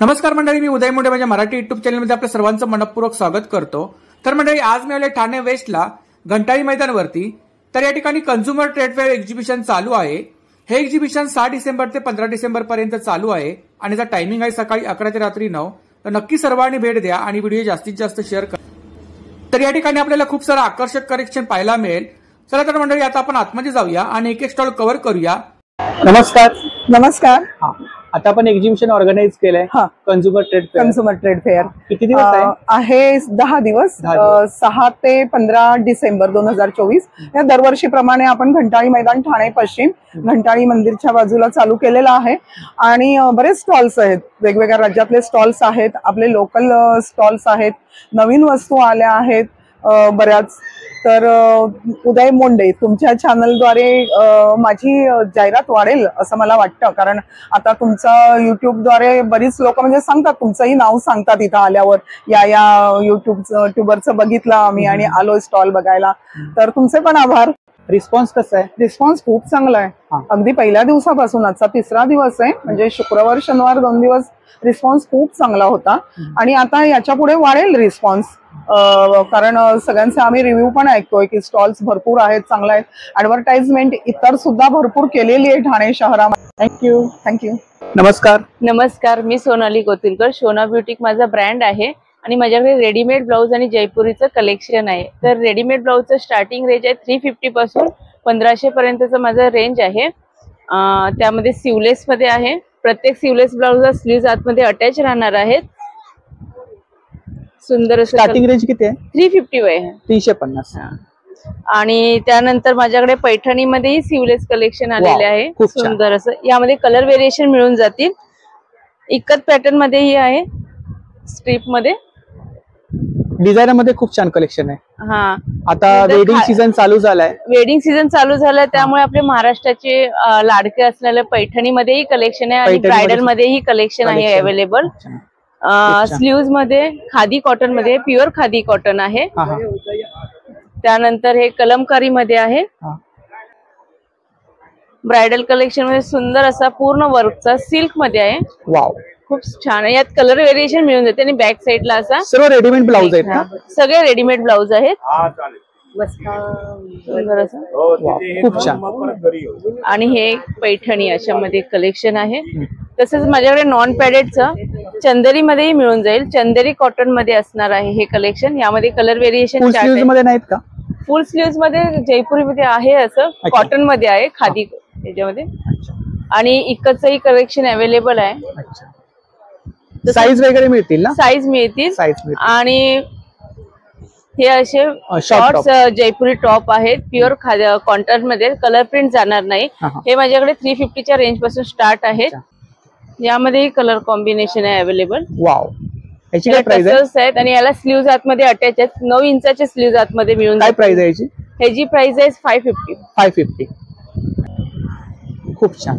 नमस्कार मंडळी, मी उदय मोठे माझ्या मराठी युट्यूब चॅनलमध्ये आपल्या सर्वांचं मनपूर्वक स्वागत करतो। तर मंडळी, आज मी आले ठाणे वेस्टला घंटाळी मैदानावरती। तर या ठिकाणी कन्झ्युमर ट्रेड फेअर एक्झिबिशन चालू आहे। हे एक्झिबिशन 6 डिसेंबर ते 15 डिसेंबर पर्यंत चालू आहे आणि त्याचा टायमिंग आहे सकाळी 11 ते रात्री 9। तर नक्की सर्वांनी भेट द्या आणि व्हिडिओ जास्तीत जास्त शेअर करा। तर या ठिकाणी आपल्याला खूप सारा आकर्षक कलेक्शन पाहायला मिळेल। चला तर मंडळी, आता आपण आतमध्ये जाऊया आणि एक एक स्टॉल कव्हर करूया। नमस्कार। नमस्कार। आता आपण एक्झिबिशन ऑर्गनाइज केलंय कन्झ्युमर ट्रेड फेअर। किती दिवस आहे? 10 दिवस, 6 ते 15 डिसेंबर 2024। या दरवर्षीप्रमाणे आपण घंटाळी मैदान ठाणे पश्चिम घंटाळी मंदिरच्या बाजूला चालू केलेला आहे आणि बरेच स्टॉल्स आहेत, वेगवेगळ्या राज्यातले स्टॉल्स आहेत, आपले लोकल स्टॉल्स आहेत, नवीन वस्तू आल्या आहेत बऱ्याच। तर उदय मोंडे तुमच्या चॅनलद्वारे माझी जाहिरात वाढेल असं मला वाटतं, कारण आता तुमचं युट्यूबद्वारे बरीच लोक म्हणजे सांगतात, तुमचंही नाव सांगतात इथं आल्यावर, या युट्यूबरचं बघितलं आम्ही आणि आलो स्टॉल बघायला। तर तुमचे पण आभार। रिस्पॉन्स कसा आहे? रिस्पॉन्स खूप चांगला आहे, अगदी पहिल्या दिवसापासून। आजचा 3रा दिवस आहे, म्हणजे शुक्रवार शनिवार 2 दिवस रिस्पॉन्स खूप चांगला होता आणि आता याच्या पुढे वाढेल रिस्पॉन्स, कारण सगळ्यांचे आम्ही रिव्ह्यू पण ऐकतोय की स्टॉल्स भरपूर आहेत, चांगला आहेत। ऍडव्हर्टाइजमेंट इतर सुद्धा भरपूर केलेली आहे ठाणे शहरामध्ये। थँक्यू। नमस्कार। नमस्कार, मी सोनाली गोतिलकर। शोना ब्युटिक माझा ब्रँड आहे आणि माझ्याकडे रेडीमेड ब्लाउज आणि जयपुरीचं कलेक्शन आहे। तर रेडीमेड ब्लाउजचं स्टार्टिंग रेंज आहे 350 पासून 1500 पर्यंतचं माझं रेंज आहे। त्यामध्ये सिवलेस मध्ये आहे, प्रत्येक सिवलेस ब्लाउजला स्लीव्ज आतमध्ये अटॅच राहणार आहेत। सुंदर स्टार्टिंग रेंज किती आहे? 350 आहे, 350। आणि त्यानंतर माझ्याकडे पैठणीमध्येही सिवलेस कलेक्शन आलेले आहे, सुंदर असं। यामध्ये कलर व्हेरिएशन मिळून जातील। इकत पॅटर्न मध्येही आहे, स्ट्रीप मध्ये, डिझायनर मध्ये खूप छान कलेक्शन आहे। आता वेडिंग सीझन चालू झालाय, त्यामुळे आपले महाराष्ट्राचे लाडके असलेल्या पैठणीमध्येही कलेक्शन आहे आणि ब्रायडल मध्येही कलेक्शन आहे अवेलेबल। स्लीव्ज मध्ये खादी कॉटन मध्ये, प्युअर खादी कॉटन आहे। त्यानंतर हे कलमकारी मध्ये आहे, ब्रायडल कलेक्शन मध्ये सुंदर असा पूर्ण वर्कचा सिल्क मध्ये आहे। वाव, खूप छान आहे। यात कलर व्हेरिएशन मिळून जाते आणि बॅक साइडला असा सर्व रेडीमेड ब्लाउज आहेत ना? सगळे रेडीमेड ब्लाउज आहेत। खूप छान। आणि हे पैठणी अशामध्ये कलेक्शन आहे। तसेच माझ्याकडे नॉन पॅडेडचं चंदेरी मध्येही मिळून जाईल, चंदेरी कॉटन मध्ये असणार आहे हे कलेक्शन। यामध्ये कलर व्हेरिएशन मध्ये नाहीत का? फुल स्लीव्ज मध्ये जयपुरी मध्ये आहे, असं कॉटन मध्ये आहे खादी त्याच्यामध्ये, आणि इकडचंही कलेक्शन अवेलेबल आहे। साईज वगैरे मिळतील ना? साईज मिळतील। आणि हे असे शॉर्ट्स जयपुरी टॉप आहेत, प्युअर कॉटन मध्ये, कलर प्रिंट जाणार नाही। हे माझ्याकडे 350च्या रेंज पासून स्टार्ट आहेत। यामध्येही कलर कॉम्बिनेशन आहे अवेलेबल। वाव, याची काय प्राइस आहे? आणि याला स्लीव्ज आतमध्ये अटॅच आहेत, 9 इंचाचे स्लीव्ज आतमध्ये मिळून। काय प्राइस आहे याची? ह्याची प्राइस आहे 550। खूप छान।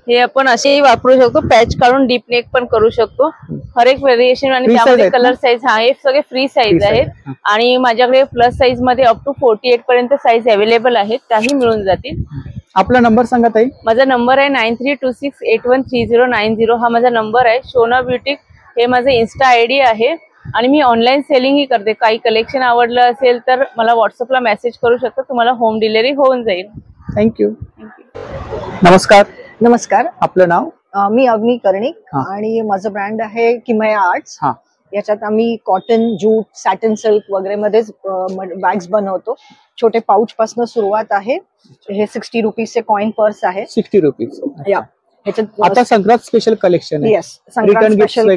हे आपण असेही वापरू शकतो, पॅच काढून डीप नेक पण करू शकतो। हर एक व्हेरिएशन आणि त्यामध्ये कलर साईज, हे सगळे फ्री साईज आहेत। आणि माझ्याकडे प्लस साईज मध्ये अप टू 48 पर्यंत साईज अवेलेबल आहेत, त्याही मिळून जातील। आपला नंबर सांगा ताई। माझा नंबर आहे 9326813090। हा माझा नंबर आहे। शोना ब्युटिक हे माझं इन्स्टा आयडी आहे आणि मी ऑनलाईन सेलिंग ही करते। काही कलेक्शन आवडलं असेल तर मला व्हॉट्सअपला मेसेज करू शकता, तुम्हाला होम डिलिव्हरी होऊन जाईल। थँक्यू। नमस्कार। नमस्कार। आपलं नाव? मी अग्नी कर्णिक आणि माझं ब्रँड आहे किमया आर्ट्स। याच्यात आम्ही कॉटन, ज्यूट, सॅटन सिल्क वगैरे मध्येच बॅग्स बनवतो। छोटे पाउच पासून सुरुवात आहे। हे 60 रुपीजचे कॉइन पर्स आहे। 60 रुपीज। या ह्याच्यात आता संक्रांत स्पेशल कलेक्शन आहे। संक्रांत स्पेशल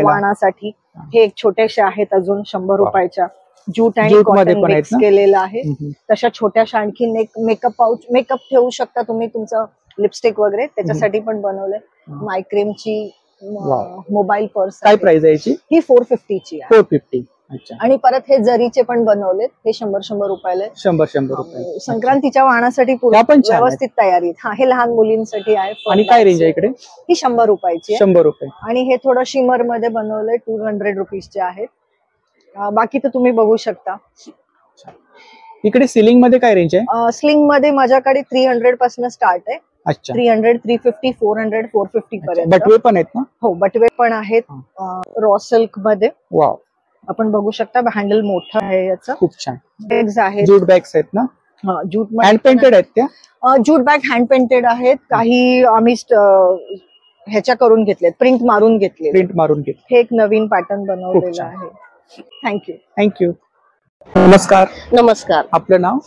वाणासाठी हे एक छोटेसे आहेत, अजून 100 रुपयाच्या। ज्यूट आणि कॉटन मिक्स केलेलं आहे। तशा छोट्याशा आणखी एक मेकअप पाउच, मेकअप ठेवू शकता तुम्ही, तुमचं लिपस्टिक वगैरे, त्याच्यासाठी पण बनवलंय। मायक्रीमची मोबाईल पर्स। काय प्राइस आहे याची? ही 450 ची आहे। 450। अच्छा। आणि परत हे जरीचे पण बनवलेत, हे 100 रुपयाला। 100 रुपये। संक्रांतीच्या वाणासाठी व्यवस्थित तयारी। हे लहान मुलींसाठी आहे। आणि काय रेंज आहे इकडे? ही 100 रुपयाची आहे। 100 रुपये। आणि हे थोडं शिमर मध्ये बनवलंय, 200 रुपीजचे आहेत। बाकी तर तुम्ही बघू शकता। इकडे सिलिंग मध्ये काय रेंज आहे? स्लिंग मध्ये माझ्याकडे 300 पासून स्टार्ट आहे. अच्छा, 300, 350, 400, 450 पर्यंत. बटवे पण आहेत ना? हो, बटवे पण आहेत रॉ सिल्क मध्ये. वाव, आपण बघू शकता हँडल मोठं आहे याचं. खूप छान. बॅग्स आहेत, जूट बॅग्स आहेत ना? जूट हँड पेंटेड आहेत त्या? जूट बॅग हँड पेंटेड आहेत. काही आम्ही ह्याच्या करून घेतलेत, प्रिंट मारून घेतले. हे एक नवीन पॅटर्न बनवलेलं आहे. थँक्यू. नमस्कार. नमस्कार. आपलं नाव?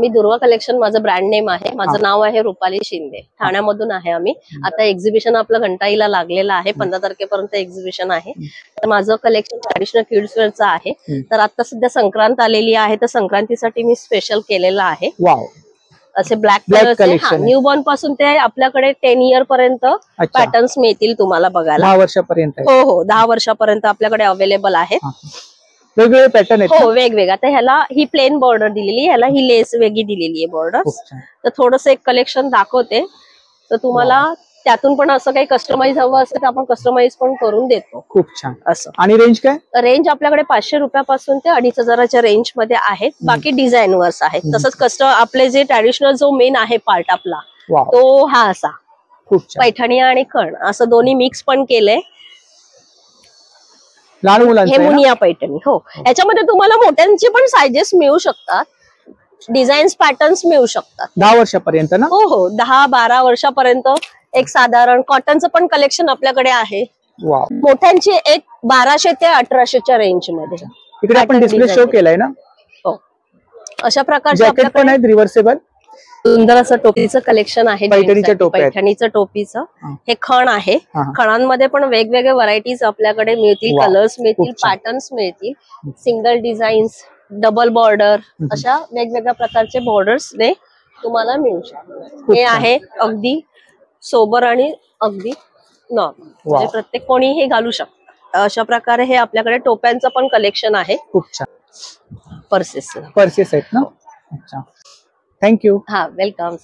मी दुर्वा कलेक्शन माझं ब्रँड नेम आहे. माझं नाव आहे रुपाली शिंदे. ठाण्यामधून आहे आम्ही. आता एक्झिबिशन आपलं घंटाईला लागलेलं आहे. 15 तारखेपर्यंत एक्झिबिशन आहे. तर माझं कलेक्शन ट्रॅडिशनल किड्स वेअरचं आहे. तर आता सध्या संक्रांत आलेली आहे, तर संक्रांतीसाठी मी स्पेशल केलेलं आहे. वाव, असे ब्लॅक कलरचे न्यूबॉर्न पासून ते आपल्याकडे 10 इयर पर्यंत पॅटर्न्स मिळतील तुम्हाला बघायला. 10 वर्षापर्यंत? हो, 10 वर्षापर्यंत आपल्याकडे अवेलेबल आहे. वेगवेगळे पॅटर्न आहेत? हो, वेगवेगळा. तर ह्याला ही प्लेन बॉर्डर दिलेली, ह्याला ही लेस वेगळी दिलेली आहे बॉर्डर. तर थोडस एक कलेक्शन दाखवते, तर तुम्हाला त्यातून पण असं काही कस्टमाइज हवं असेल तर आपण कस्टमाइज पण करून देतो. खूप छान. असं. आणि रेंज काय? रेंज आपल्याकडे 500 रुपयापासून ते 2500च्या रेंज मध्ये आहेत. बाकी डिझाईन वर्स आहेत. तसंच आपले जे ट्रॅडिशनल जो मेन आहे पार्ट आपला, तो हा असा पैठणी आणि खण असं दोन्ही मिक्स पण केलंय. लहान मुलांचे हे मुनिया पैठणी. हो, याच्यामध्ये तुम्हाला मोठ्यांचे पण सायझेस मिळू शकतात, डिझाईन्स पॅटर्न्स मिळू शकतात. 10 वर्षापर्यंत ना? हो, 10-12 वर्षापर्यंत. एक साधारण कॉटनचं पण कलेक्शन आपल्याकडे आहे. मोठ्यांची एक 1200 ते 1800च्या रेंज मध्ये. इकडे आपण डिस्प्ले शो केलाय ना? हो, अशा प्रकारचे जॅकेट पण आहेत रिव्हर्सेबल. सुंदर असं टोपीचं कलेक्शन आहे. पैठणीचं टोपीचं हे खण आहे. खणांमध्ये पण वेगवेगळे व्हरायटीज आपल्याकडे मिळतील, कलर्स मिळतील, पॅटर्न्स मिळतील, सिंगल डिझाईन्स, डबल बॉर्डर, अशा वेगवेगळ्या प्रकारचे बॉर्डर्स ने तुम्हाला मिळू शकतात. हे आहे अगदी सोबर आणि अगदी नॉर्मल, म्हणजे प्रत्येक कोणीही घालू शकतं. अशा प्रकारे हे आपल्याकडे टोप्यांचं पण कलेक्शन आहे. खूप छान. पर्सेस आहेत ना? अच्छा, थँक्यू. हा, वेलकम.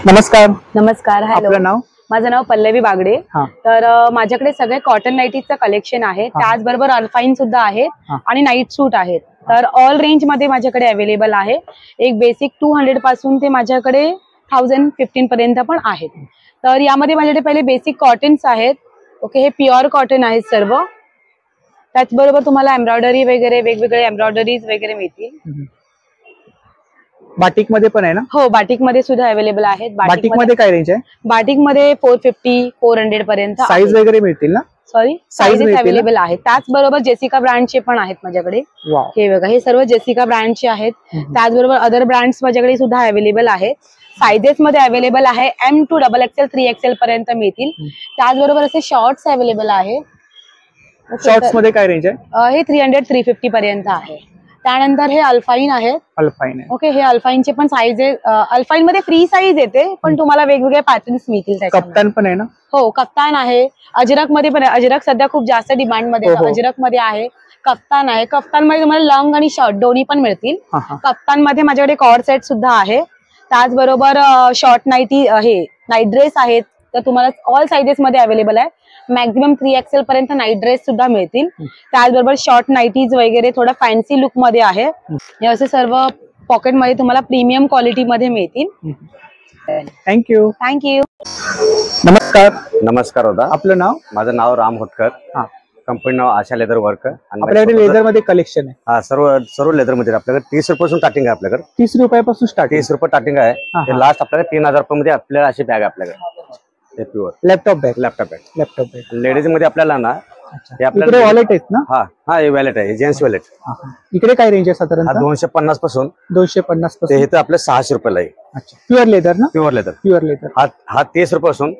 नमस्कार. नमस्कार. हॅलो, आपलं नाव? माझं नाव पल्लवी बागडे. तर माझ्याकडे सगळे कॉटन नाईटीचं कलेक्शन आहे. त्याचबरोबर अल्फाईन सुद्धा आहेत आणि नाईट सूट आहेत. तर ऑल रेंज मध्ये माझ्याकडे अवेलेबल आहे. एक बेसिक 200 पासून ते माझ्याकडे 1015 पर्यंत पण आहेत. तर यामध्ये माझ्याकडे पहिले बेसिक कॉटन्स आहेत. ओके, हे प्युअर कॉटन आहेत सर्व. त्याचबरोबर तुम्हाला एम्ब्रॉयडरी वगैरे वेगवेगळे एम्ब्रॉयडरीज वगैरे मिळतील. बाटिक मध्ये पण आहे ना? हो, बाटिक मध्ये सुद्धा अवेलेबल आहेत. बाटिक मध्ये काय रेंज आहे? बाटिक मध्ये 450, 400 पर्यंत. साईज वगैरे मिळतील ना? सॉरी, साईजेस अवेलेबल आहेत. त्याचबरोबर जेसिका ब्रँडचे पण आहेत माझ्याकडे. हे बघा, हे सर्व जेसिका ब्रँडचे आहेत. त्याचबरोबर अदर ब्रँड्स माझ्याकडे सुद्धा अवेलेबल आहेत. सायझेस मध्ये अवेलेबल आहे. M to XXL, 3XL पर्यंत मिळतील. त्याचबरोबर असे शॉर्ट्स अवेलेबल आहे. शॉर्ट्स मध्ये काय रेंज आहे? हे 300, 350 पर्यंत आहे. त्यानंतर हे अल्फाईन आहेत. ओके, हे अल्फाईनचे पण साईजेस, अल्फाईन मध्ये फ्री साईज येते, पण तुम्हाला वेगवेगळे पॅटर्न्स मिळतील. कप्तान पण आहे ना? हो, कप्तान आहे. अजरक मध्ये पण आहे. अजरक सध्या खूप जास्त डिमांड मध्ये, अजरक मध्ये आहे. कप्तान आहे. कप्तान मध्ये तुम्हाला लॉंग आणि शॉर्ट दोन्ही पण मिळतील. कप्तान मध्ये माझ्याकडे कॉर्ड सेट सुद्धा आहे. त्याचबरोबर शॉर्ट नाईटी आहे, नाईट ड्रेस आहेत. तर तुम्हाला ऑल साईजेस मध्ये अवेलेबल आहे. मॅक्झिमम 3XL पर्यंत नाईट ड्रेस सुद्धा मिळतील. त्याचबरोबर शॉर्ट नाईटीज वगैरे थोडा फॅन्सी लुक मध्ये आहे. हे असे सर्व पॉकेट मध्ये तुम्हाला प्रीमियम क्वालिटी मध्ये मिळतील. थँक्यू. नमस्कार. नमस्कार होता. आपलं नाव? माझं नाव राम होतकर. कंपनी नाव आशा लेदर वर्क. आपल्याकडे लेदर मध्ये कलेक्शन आहे. हा, सर्व लेदर मध्ये आपल्याकडे 30 रुपयापासून स्टार्टिंग आहे. आपल्याकडे 30 रुपयापासून स्टार्ट. 30 रुपये स्टार्टिंग आहे. लास्ट आपल्याकडे 3000 रुपयामध्ये आपल्याला अशी बॅग आपल्याकडे प्युअर लॅपटॉप बॅग. लेडीज मध्ये आपल्याला ना इकडे वॉलेट आहेत ना? हा, हे वॉलेट आहे, जेंट्स वॉलेट. इकडे काय रेंज आहे साधारण? 250 पासून 250 ते तर आपल्या 600 रुपयाला आहे. प्युअर लेदर ना? Pure leather. हा 30 रुपयापासून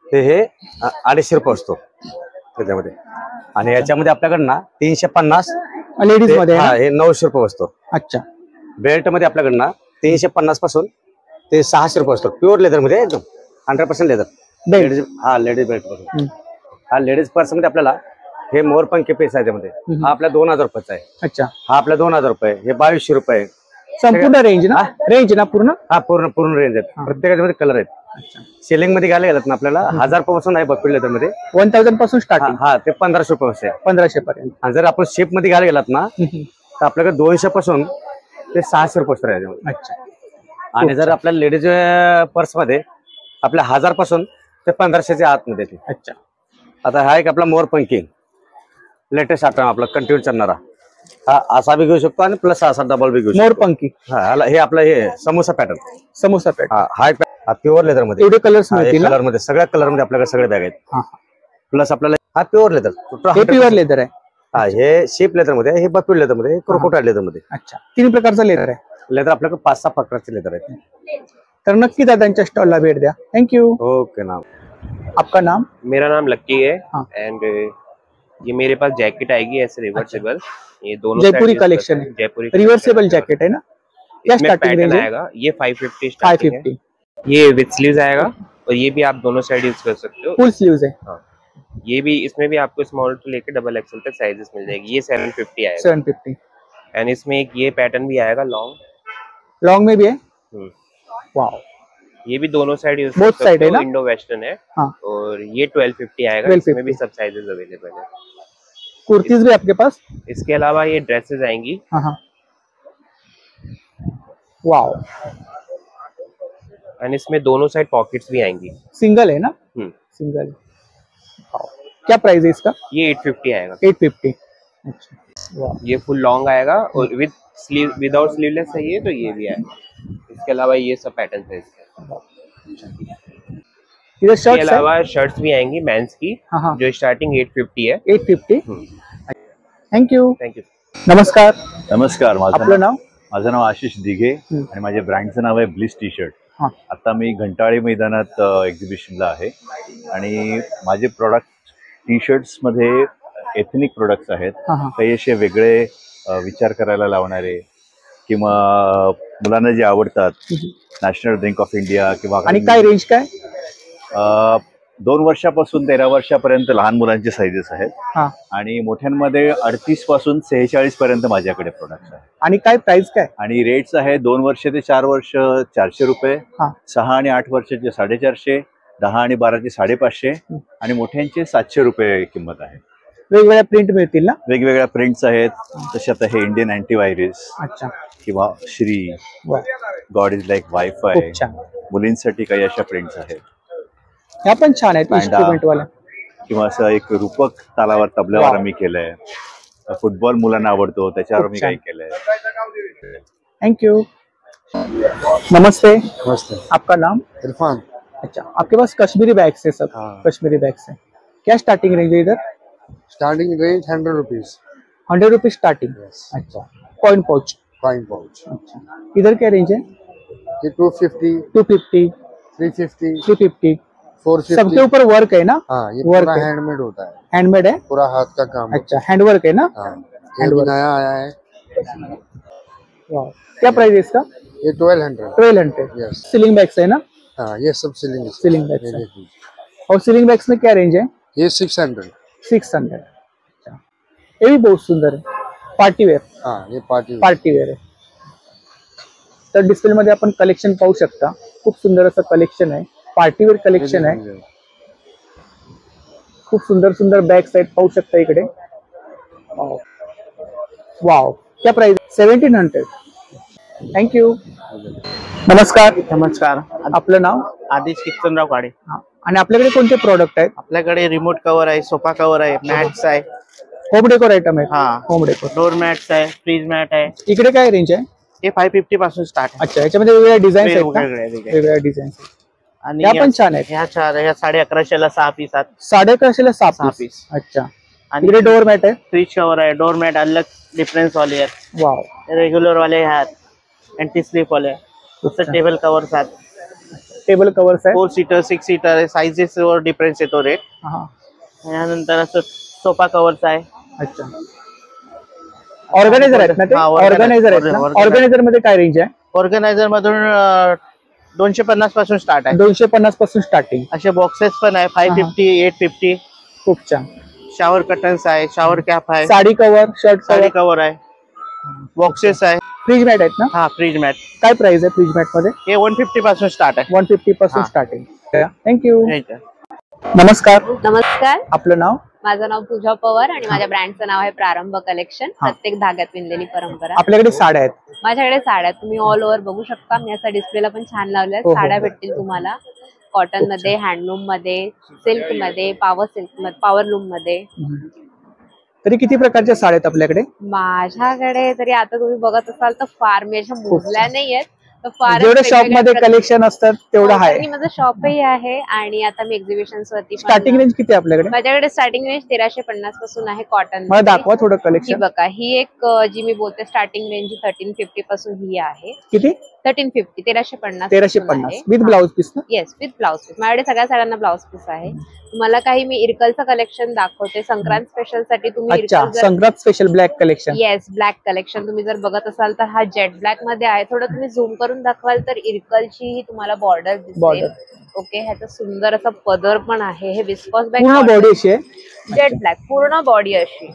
ते हे 250 रुपये असतो त्याच्यामध्ये. आणि याच्यामध्ये आपल्याकडे ना 350 लेडीज मध्ये हे 900 रुपये असतो. अच्छा. बेल्ट मध्ये आपल्याकडे ना 350 पासून ते 600 रुपये असतो. प्युअर लेदर मध्ये एकदम 100% लेदर. लेडीज बेल्ट पासून. हा लेडीज पर्स मध्ये आपल्याला हे मोरपंखी पीस आहे. त्यामध्ये हा आपल्या 2000 रुपयाचा आहे. अच्छा. हा आपल्या 2000 रुपये. हे 2200 रुपये. संपूर्ण रेंज ना? रेंज ना पूर्ण? हा, पूर्ण रेंज आहे. प्रत्येकाच्या कलर आहेत. सेलिंग मध्ये घ्यायला गेलात ना आपल्याला 1000 रुपयापासून आहे बकुल लेदर मध्ये. 1000 पासून स्टार्टिंग. हा, ते 1500 रुपये. 1500 पर्यंत. आणि जर आपण शेप मध्ये घ्यायला गेलात ना तर आपल्याकडे 200 पासून ते 600 रुपये स्टोर आहे. अच्छा. आणि जर आपल्या लेडीज पर्स मध्ये आपल्या 1000 पासून ते 1500च्या आतमध्ये. अच्छा. आता हा एक आपला मोरपंखी लेटेस्ट आयटम आपला कंटिन्यू चालणारा. हा असा बी घेऊ शकतो आणि प्लस असा डबल बी घेऊ शकतो. मोरपंखी. हा हे आपलं हे समोसा पॅटर्न. समोसा पॅटर्न. हा प्युअर लेदर मध्ये. एवढे कलर्स मिळतील. कलर मध्ये सगळ्या कलर मध्ये आपल्याकडे सगळे बॅग आहेत. प्लस आपल्याला हा प्युअर लेदर. हे प्युअर लेदर आहे. हा हे शेप लेदर मध्ये, हे बप्पी लेदर मध्ये, क्रोकोडाइल लेदर मध्ये. अच्छा. 3 प्रकारचा लेदर आहे. लेदर आपल्याकडे 5-6 प्रकारचे लेदर आहेत. तर नक्की दादांच्या स्टॉलला भेट द्या. थँक्यू. ओके नाम. आपका नाम? मेरा नाम लक्की है. एंड ये मेरे पास जैकेट आएगी ऐसे रिवर्सेबल. ये दोनों जयपुरी कलेक्शन है. जयपुरी रिवर्सेबल जैकेट है ना. क्या स्टार्टिंग रेंज आएगा? ये 550 स्टार्टिंग है. ये विद स्लीव्स आएगा और ये भी आप दोनों साइड यूज कर सकते हो. फुल स्लीव्स है. हाँ. ये भी, इसमें भी आपको स्मॉल टू लेके डबल एक्सएल तक साइजेस मिल जाएगी. ये 750 आएगा. 750. एंड इसमें एक ये पैटर्न भी आएगा लॉन्ग में भी है. वाओ. ये भी दोनों साइड यूज बोथ साइड है ना. इंडो वेस्टर्न है. हाँ. और ये 1250 आएगा. 1250. इसमें भी सब साइजेस अवेलेबल है. कुर्तीज भी आपके पास? इसके अलावा ये ड्रेसेस आएंगी. हाँ. वाओ. एंड इसमें दोनों साइड पॉकेट्स भी आएंगी. सिंगल है ना. सिंगल. क्या प्राइस है इसका? ये 850 आएगा. 850. अच्छा. ये फुल लॉन्ग आएगा और विद स्लीव, विदाउट स्लीवलेस चाहिए तो ये भी आएगा. इसके अलावा ये सब पैटर्न है इसके. इधर इसके अलावा शर्ट्स भी आएंगी मेंस की. जो स्टार्टिंग 850 है. 850. थँक्यू. थँक्यू. नमस्कार. नमस्कार. आपलं नाव? माझं नाव आशिष दिघे आणि माझ्या ब्रँडचं नाव आहे ब्लिस टी शर्ट. आता मी घंटाळी मैदानात एक्झिबिशनला आहे आणि माझे प्रोडक्ट टी शर्ट्स मध्ये एथनिक प्रोडक्ट्स आहेत. काही असे वेगळे विचार करायला लावणारे किंवा मुलांना जे आवडतात. नॅशनल ड्रिंक ऑफ इंडिया किंवा. आणि काय रेंज काय? 2 वर्षापासून 13 वर्षापर्यंत लहान मुलांचे साईजेस आहेत आणि मोठ्यांमध्ये 38 पासून 46 पर्यंत माझ्याकडे प्रोडक्ट्स आहेत. आणि काय प्राइस काय? आणि रेट्स आहे 2 वर्ष ते 4 वर्ष 400 रुपये, 6 आणि 8 वर्षाचे 450, 10 आणि 12चे 550 आणि मोठ्यांचे 700 रुपये किंमत आहे. वेगवेगळ्या प्रिंट मिळतील ना? वेगवेगळ्या प्रिंट्स आहेत. तसे आता हे इंडियन अँटीव्हायरस. अच्छा. किंवा Shri, God is like wifi. मुलींसाठी काही अशा प्रिंट्स आहेत. ह्या पण छान आहेत इन्स्ट्रुमेंट वाला. किंवा असं एक रूपक तालावर तबल्यावर मी केलंय. फुटबॉल मुलांना आवडतो त्याच्यावर मी काही केलंय. थँक्यू. नमस्ते. नमस्ते. आपका नाम? इरफान. अच्छा. आपके पास कश्मीरी बैग्स है सब? कश्मीरी बैग्स है. क्या स्टार्टिंग रेंज है इधर? Starting range 100 rupees. 100 rupees starting. अच्छा. Coin pouch. अच्छा. इधर क्या रेंज है? ये 250, 250, 350, 350, 450. सबके ऊपर वर्क है ना? हाँ, ये पूरा हैंडमेड होता है. हैंडमेड है? पूरा हाथ का काम. अच्छा. हैंडवर्क है ना? हैंडवर्क नया आया है. क्या प्राइस है इसका? ये 1200. 1200. यस. सीलिंग बैग्स है ना? हाँ, ये सब सीलिंग बैग्स है. और सीलिंग बैग्स में क्या रेंज है? ये 600. 600. अच्छा. ये भी बहुत सुंदर है. Party wear. हाँ, ये पार्टी वेअर आहे. तर डिस्प्ले मध्ये आपण कलेक्शन पाहू शकता. खूप सुंदर असं कलेक्शन आहे. पार्टीवेअर कलेक्शन आहे. खूप सुंदर सुंदर बॅग्स आहेत पाहू शकता इकडे. वाव. क्या प्राइस? 1700. थँक्यू. नमस्कार. नमस्कार. आपलं नाव? आदेश किशनराव काळे. आणि आपल्याकडे कोणते प्रोडक्ट आहेत? आपल्याकडे रिमोट कव्हर आहे, सोफा कव्हर आहे, मॅट्स आहे, होम डेकोर आयटम आहे. होम डेकोर, डोर मॅट्स आहे, फ्रीज मॅट आहे. इकडे काय रेंज आहे? हे 550 पासून स्टार्ट आहे. अच्छा. याच्यामध्ये वेगवेगळ्या डिझाईन्स आहेत. वेगवेगळ्या डिझाईन्स आणि या पण छान आहेत. ह्या 1150ला 6 पीस आहेत. 1150ला 6 पीस. अच्छा. आणि इकडे डोर मॅट आहे, फ्रीज कव्हर आहे, डोर मॅट अलग डिफरन्स वाले आहेत. वाव. रेग्युलर वाले आहेत, अँटी स्लिप वाले. टेबल कव्हर्स आहेत. टेबल कव्हर्स आहे. 4 सीटर 6 सीटर आहे. साइजेस वर डिफरन्स येतो रेट. त्यानंतर असं सोफा कव्हर्स आहे. अच्छा. ऑर्गनायझर आहेत ना ते? ऑर्गनायझर आहेत ना? ऑर्गनायझर मध्ये काय रेंज आहे? ऑर्गनायझर मधून 250 पासून स्टार्ट आहे. 250 पासून स्टार्टिंग. असे बॉक्सेस पण आहे 550, 850. खूप छान. शॉवर कर्टन्स आहे, शॉवर कॅप आहे, sari cover, shirt sari cover आहे, बॉक्सेस आहे. फ्रीज मॅट आहेत ना? हा, फ्रीज मॅट. काय प्राइस आहे फ्रीज मॅट मध्ये? हे 150 पासून स्टार्ट आहे. 150 पासून स्टार्टिंग. थँक्यू. नमस्कार. नमस्कार. आपलं नाव? माझं नाव पूजा पवार आणि माझ्या ब्रँडचं नाव आहे प्रारंभ कलेक्शन. प्रत्येक धाग्यात विणलेली परंपरा. आपल्याकडे साड्या आहेत? माझ्याकडे साड्या तुम्ही ऑल ओव्हर बघू शकता. मी असा डिस्प्लेला पण छान लावल्या. साड्या भेटतील तुम्हाला कॉटन मध्ये, हँडलूम मध्ये, सिल्क मध्ये, पॉवर लूम मध्ये. तरी किती प्रकारच्या साड्या आहेत आपल्याकडे? माझ्याकडे तरी आता तुम्ही बघत असाल तर फार मी अशा मोजल्या नाहीयेत. जेवढे शॉप मध्ये कलेक्शन असतात तेवढं आहे. माझं शॉपही आहे आणि आता मी एक्झिबिशन वरती. स्टार्टिंग रेंज किती आपल्याकडे? माझ्याकडे स्टार्टिंग रेंज 1350 पासून आहे कॉटन. मला दाखवा थोडं कलेक्शन. बघा ही एक जी मी बोलते स्टार्टिंग रेंज 1350 पासून ही आहे. किती? 1350. 1350. 1350 विथ ब्लाउज पीस ना? Yes, with blouse piece. माझ्याकडे सगळ्या साड्यांना ब्लाउज पीस आहे. तुम्हाला काही मी इरकलचं कलेक्शन दाखवते संक्रांत स्पेशल साठी. तुम्ही Sankrant special black collection. Yes, black collection तुम्ही जर बघत असाल तर हा जेट ब्लॅक मध्ये आहे. थोडं तुम्ही झूम करून दाखवाल तर इरकलची ही तुम्हाला बॉर्डर दिसेल. ओके, ह्याचा सुंदर असा पदर पण आहे. हे विस्कॉस बाय बॉडी अशी आहे. जेट ब्लॅक पूर्ण बॉडी अशी.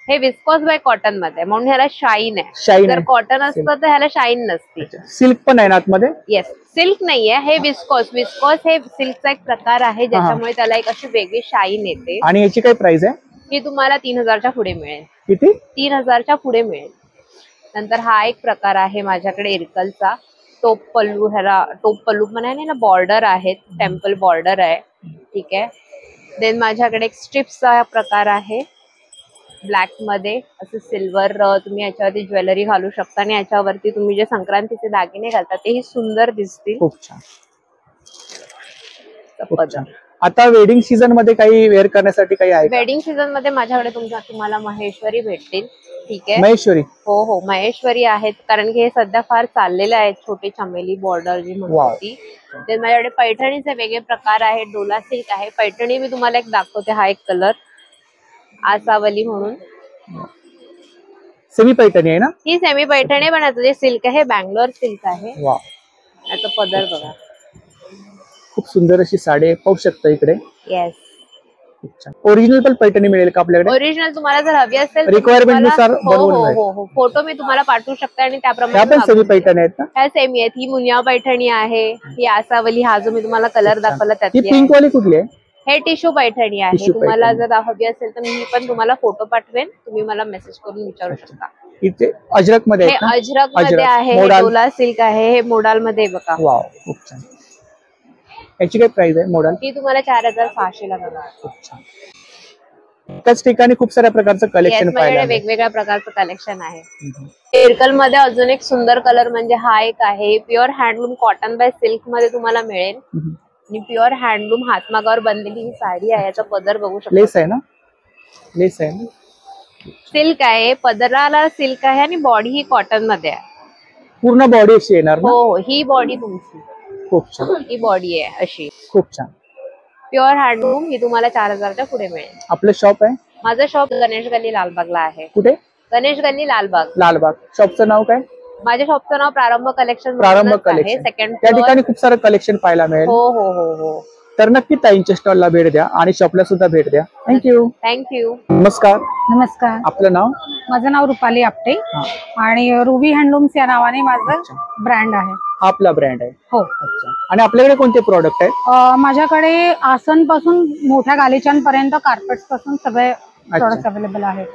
हे विस्कॉस बाय कॉटन मध्ये म्हणून ह्याला शाईन आहे. जर कॉटन असतं तर ह्याला शाईन नसते. सिल्क पण आहे ना आतमध्ये? येस, सिल्क नाहीये हे विस्कॉस. विस्कॉस हे सिल्कचा एक प्रकार आहे ज्याच्यामुळे त्याला एक अशी वेगळी शाईन येते. आणि याची काय प्राइस आहे? ही तुम्हाला 3000च्या पुढे मिळेल. किती? 3000च्या पुढे मिळेल. नंतर हा एक प्रकार आहे माझ्याकडे इरकलचा. टोप पल्लू, ह्याला टोप पल्लू म्हणाले ना, बॉर्डर आहेत, टेम्पल बॉर्डर आहे. ठीक आहे. देन माझ्याकडे एक स्ट्रिप्सचा प्रकार आहे ब्लॅक मध्ये. असं सिल्वर तुम्ही याच्यावरती ज्वेलरी घालू शकता आणि याच्यावरती तुम्ही जे संक्रांतीचे दागिने घालता तेही सुंदर दिसतील. खूप छान. आता वेडिंग सीझन मध्ये काही वेअर करण्यासाठी काही आहे? वेडिंग सीझन मध्ये माझ्याकडे तुम्हाला महेश्वरी भेटतील. ठीक आहे. महेश्वरी? हो हो, महेश्वरी आहेत कारण की हे सध्या फार चाललेले आहेत. छोटे चमेली बॉर्डर जी म्हणतो ती. तर माझ्याकडे पैठणीचे वेगळे प्रकार आहेत. डोला सिल्क आहे. पैठणी मी तुम्हाला एक दाखवते. हा एक कलर आसावली म्हणून. सेमी पैठणी आहे ना? ही सेमी पैठणी पण याचं जे सिल्क आहे बँगलोर सिल्क आहे. याचा पदर बघा. खूप सुंदर अशी साडी पाहू शकता इकडे. येस. ओरिजिनल पण पैठणी मिळेल का आपल्याकडे? ओरिजिनल तुम्हाला जर हवी असेल रिक्वायरमेंट नुसार हो, फोटो मी तुम्हाला पाठवू शकते आणि त्याप्रमाणे. सेमी पैठणी आहेत ना? ह्या सेमी आहेत. ही मुनिया पैठणी आहे. ही आसावली, हा जो मी तुम्हाला कलर दाखवला त्यातली. पिंक वाली कुठली आहे? हे टिश्यू पैठणी आहे. तुम्हाला जर हवी असेल तर मी पण तुम्हाला फोटो पाठवेन. तुम्ही मला मेसेज करून विचारू शकता. इथे अजरक मध्ये हे अजरक मध्ये आहे. हे डोला सिल्क आहे. हे मोडाल मध्ये बघा. वाव, खूप छान. याची काय प्राइस आहे मोडाल? ती तुम्हाला 4600 ला मिळणार. खूप छान. त्याच ठिकाणी खूप साऱ्या प्रकारचं कलेक्शन पाहायला वेगवेगळ्या प्रकारचं कलेक्शन आहे. इरकल मध्ये अजून एक सुंदर कलर म्हणजे हा एक आहे. Pure handloom cotton bye silk मध्ये तुम्हाला मिळेल. आणि प्युअर हँडलूम हातमागावर बनलेली ही साडी आहे. याचा पदर बघू शकता. लेस आहे ना? लेस आहे ना? सिल्क आहे. पदराला सिल्क आहे आणि बॉडी ही कॉटन मध्ये आहे. पूर्ण बॉडी अशी येणार ना? हो, ही बॉडी तुमची. खूप छान. ही बॉडी आहे अशी. खूप छान. प्युअर हँडलूम ही तुम्हाला 4000च्या पुढे मिळेल. आपलं शॉप आहे? माझं शॉप गणेश गल्ली लालबागला आहे. कुठे? गणेश गल्ली लालबाग. लालबाग. शॉपचं नाव काय? माझ्या शॉपचं नाव प्रारंभ कलेक्शन. प्रारंभ कलेक्शन. सेकंड त्या ठिकाणी खूप सारं कलेक्शन पाहायला मिळेल. हो हो हो हो. तर नक्की ताईंच्या स्टॉलला भेट द्या आणि शॉपला सुद्धा भेट द्या. थँक्यू. थँक्यू. नमस्कार. नमस्कार. आपलं नाव? माझं नाव रुपाली आपटे आणि रुबी हँडलूम्स या नावाने माझं ब्रँड आहे. आपला ब्रँड आहे? हो. अच्छा. आणि आपल्याकडे कोणते प्रोडक्ट आहेत? माझ्याकडे आसन पासून मोठ्या गालिचांपर्यंत कार्पेट्स पासून सगळे प्रोडक्ट अवेलेबल आहेत.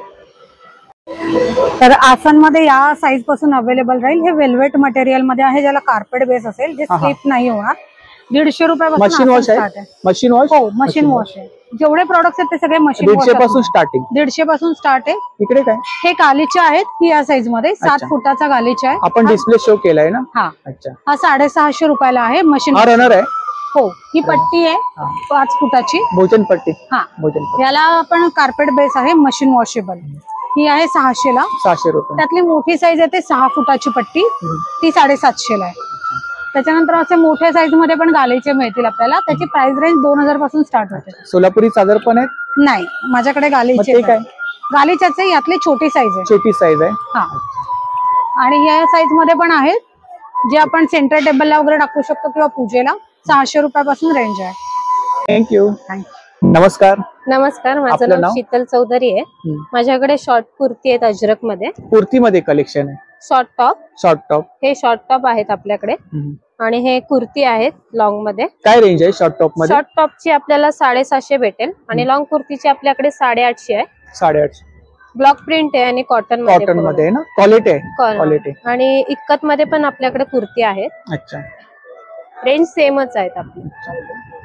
तर आसन मध्ये या साईज पासून अवेलेबल राहील. हे वेल्वेट मटेरियल मध्ये आहे ज्याला कार्पेट बेस असेल, जे स्लिप नाही होणार. 150 रुपयापासून मशीन वॉश आहे. Machine wash? हो, मशीन वॉश आहे. जेवढे प्रोडक्ट्स आहेत ते सगळे मशीन वॉश. 150 पासून स्टार्टिंग? 150 पासून स्टार्ट आहे. इकडे काय? हे गालिचा आहेत. ही या साईज मध्ये 7 फुटाचा गालिचा आहे. आपण डिस्प्ले शो केलाय ना? हा. अच्छा. हा 650 रुपयाला आहे. मशीन रनर आहे. हो. ही पट्टी आहे 5 फुटाची. भोजन पट्टी. हा. भोजन पट्टी. याला आपण कार्पेट बेस आहे. Machine washable. ही आहे 600 ला. 600 रुपये. त्यातली मोठी साईज आहे ते 6 फुटाची पट्टी. ती 750 ला आहे. त्याच्यानंतर असे मोठ्या साईज मध्ये पण गालीचे मिळतील आपल्याला. त्याची प्राइस रेंज 2000 पासून स्टार्ट होते. सोलापुरी चादर पण आहेत? नाही, माझ्याकडे गालीचे काय? गालीच्याच यातली छोटी साईज आहे. छोटी साईज आहे. हा. आणि या साईज मध्ये पण आहेत जे आपण सेंटर टेबलला वगैरे टाकू शकतो किंवा पूजेला. 600 रुपयापासून रेंज आहे. थँक्यू. नमस्कार. नमस्कार. माझं नाव शीतल चौधरी आहे. माझ्याकडे शॉर्ट कुर्ती आहेत अजरक मध्ये. कुर्ती मध्ये कलेक्शन आहे. Short top. Short top. हे शॉर्ट टॉप आहेत आपल्याकडे. आणि हे कुर्ती आहेत लॉंग मध्ये. काय रेंज आहे शॉर्ट टॉप मध्ये? शॉर्ट टॉपची आपल्याला 750 भेटेल आणि लॉंग कुर्तीची आपल्याकडे 850 आहे. 850. ब्लॉक प्रिंट आहे आणि कॉटन मध्ये आहे ना, क्वालिटी आहे. क्वालिटी आणि इक्कत मध्ये पण आपल्याकडे कुर्ती आहेत. अच्छा, रेंज सेमच आहेत आपली.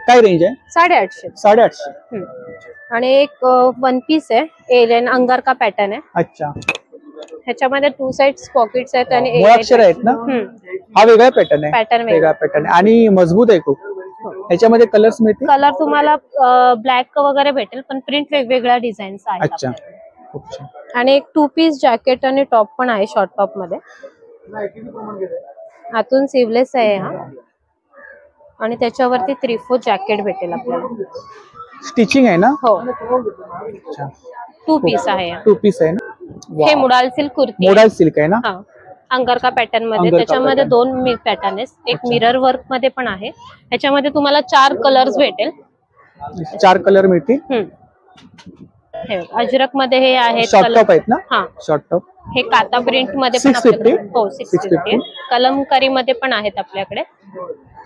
काय रेंज आहे? 850. 850. आणि एक वन पीस आहे, एलियन अंगारका पॅटर्न आहे. अच्छा, ह्याच्यामध्ये 2 साइड्स पॉकेट्स आहेत आणि अक्षर आहेत ना. हा वेगळा पॅटर्न आहे. पॅटर्न वेगळा पॅटर्न आहे आणि मजबूत आहे खूप. ह्याच्यामध्ये कलर्स मिळतील? कलर तुम्हाला ब्लॅक वगैरे भेटेल पण प्रिंट वेगवेगळ्या डिझाईन्स आहेत. अच्छा, आणि एक 2 पीस जॅकेट आणि टॉप पण आहे शॉर्ट टॉप मध्ये. आतून सिवलेस आहे हा आणि त्याच्यावरती 3/4 जॅकेट भेटेल आपल्याला. स्टिचिंग आहे ना? हो. 2 पीस आहे. 2 पीस आहे ना. हे मुडाल सिल्क कुर्ती. मुडाल सिल्क आहे ना. हा, अंगारका पॅटर्न मध्ये. त्याच्यामध्ये 2 पॅटर्न आहेत. एक मिरर वर्क मध्ये पण आहे. ह्याच्यामध्ये तुम्हाला 4 कलर्स भेटेल. 4 कलर मिळतील. अजरक मध्ये हे आहेत. शॉर्ट टॉप आहेत ना? हा, शॉर्ट टॉप. हे काता प्रिंट मध्ये पण आपल्याकडे. हो, 650. कलमकारी मध्ये पण आहेत आपल्याकडे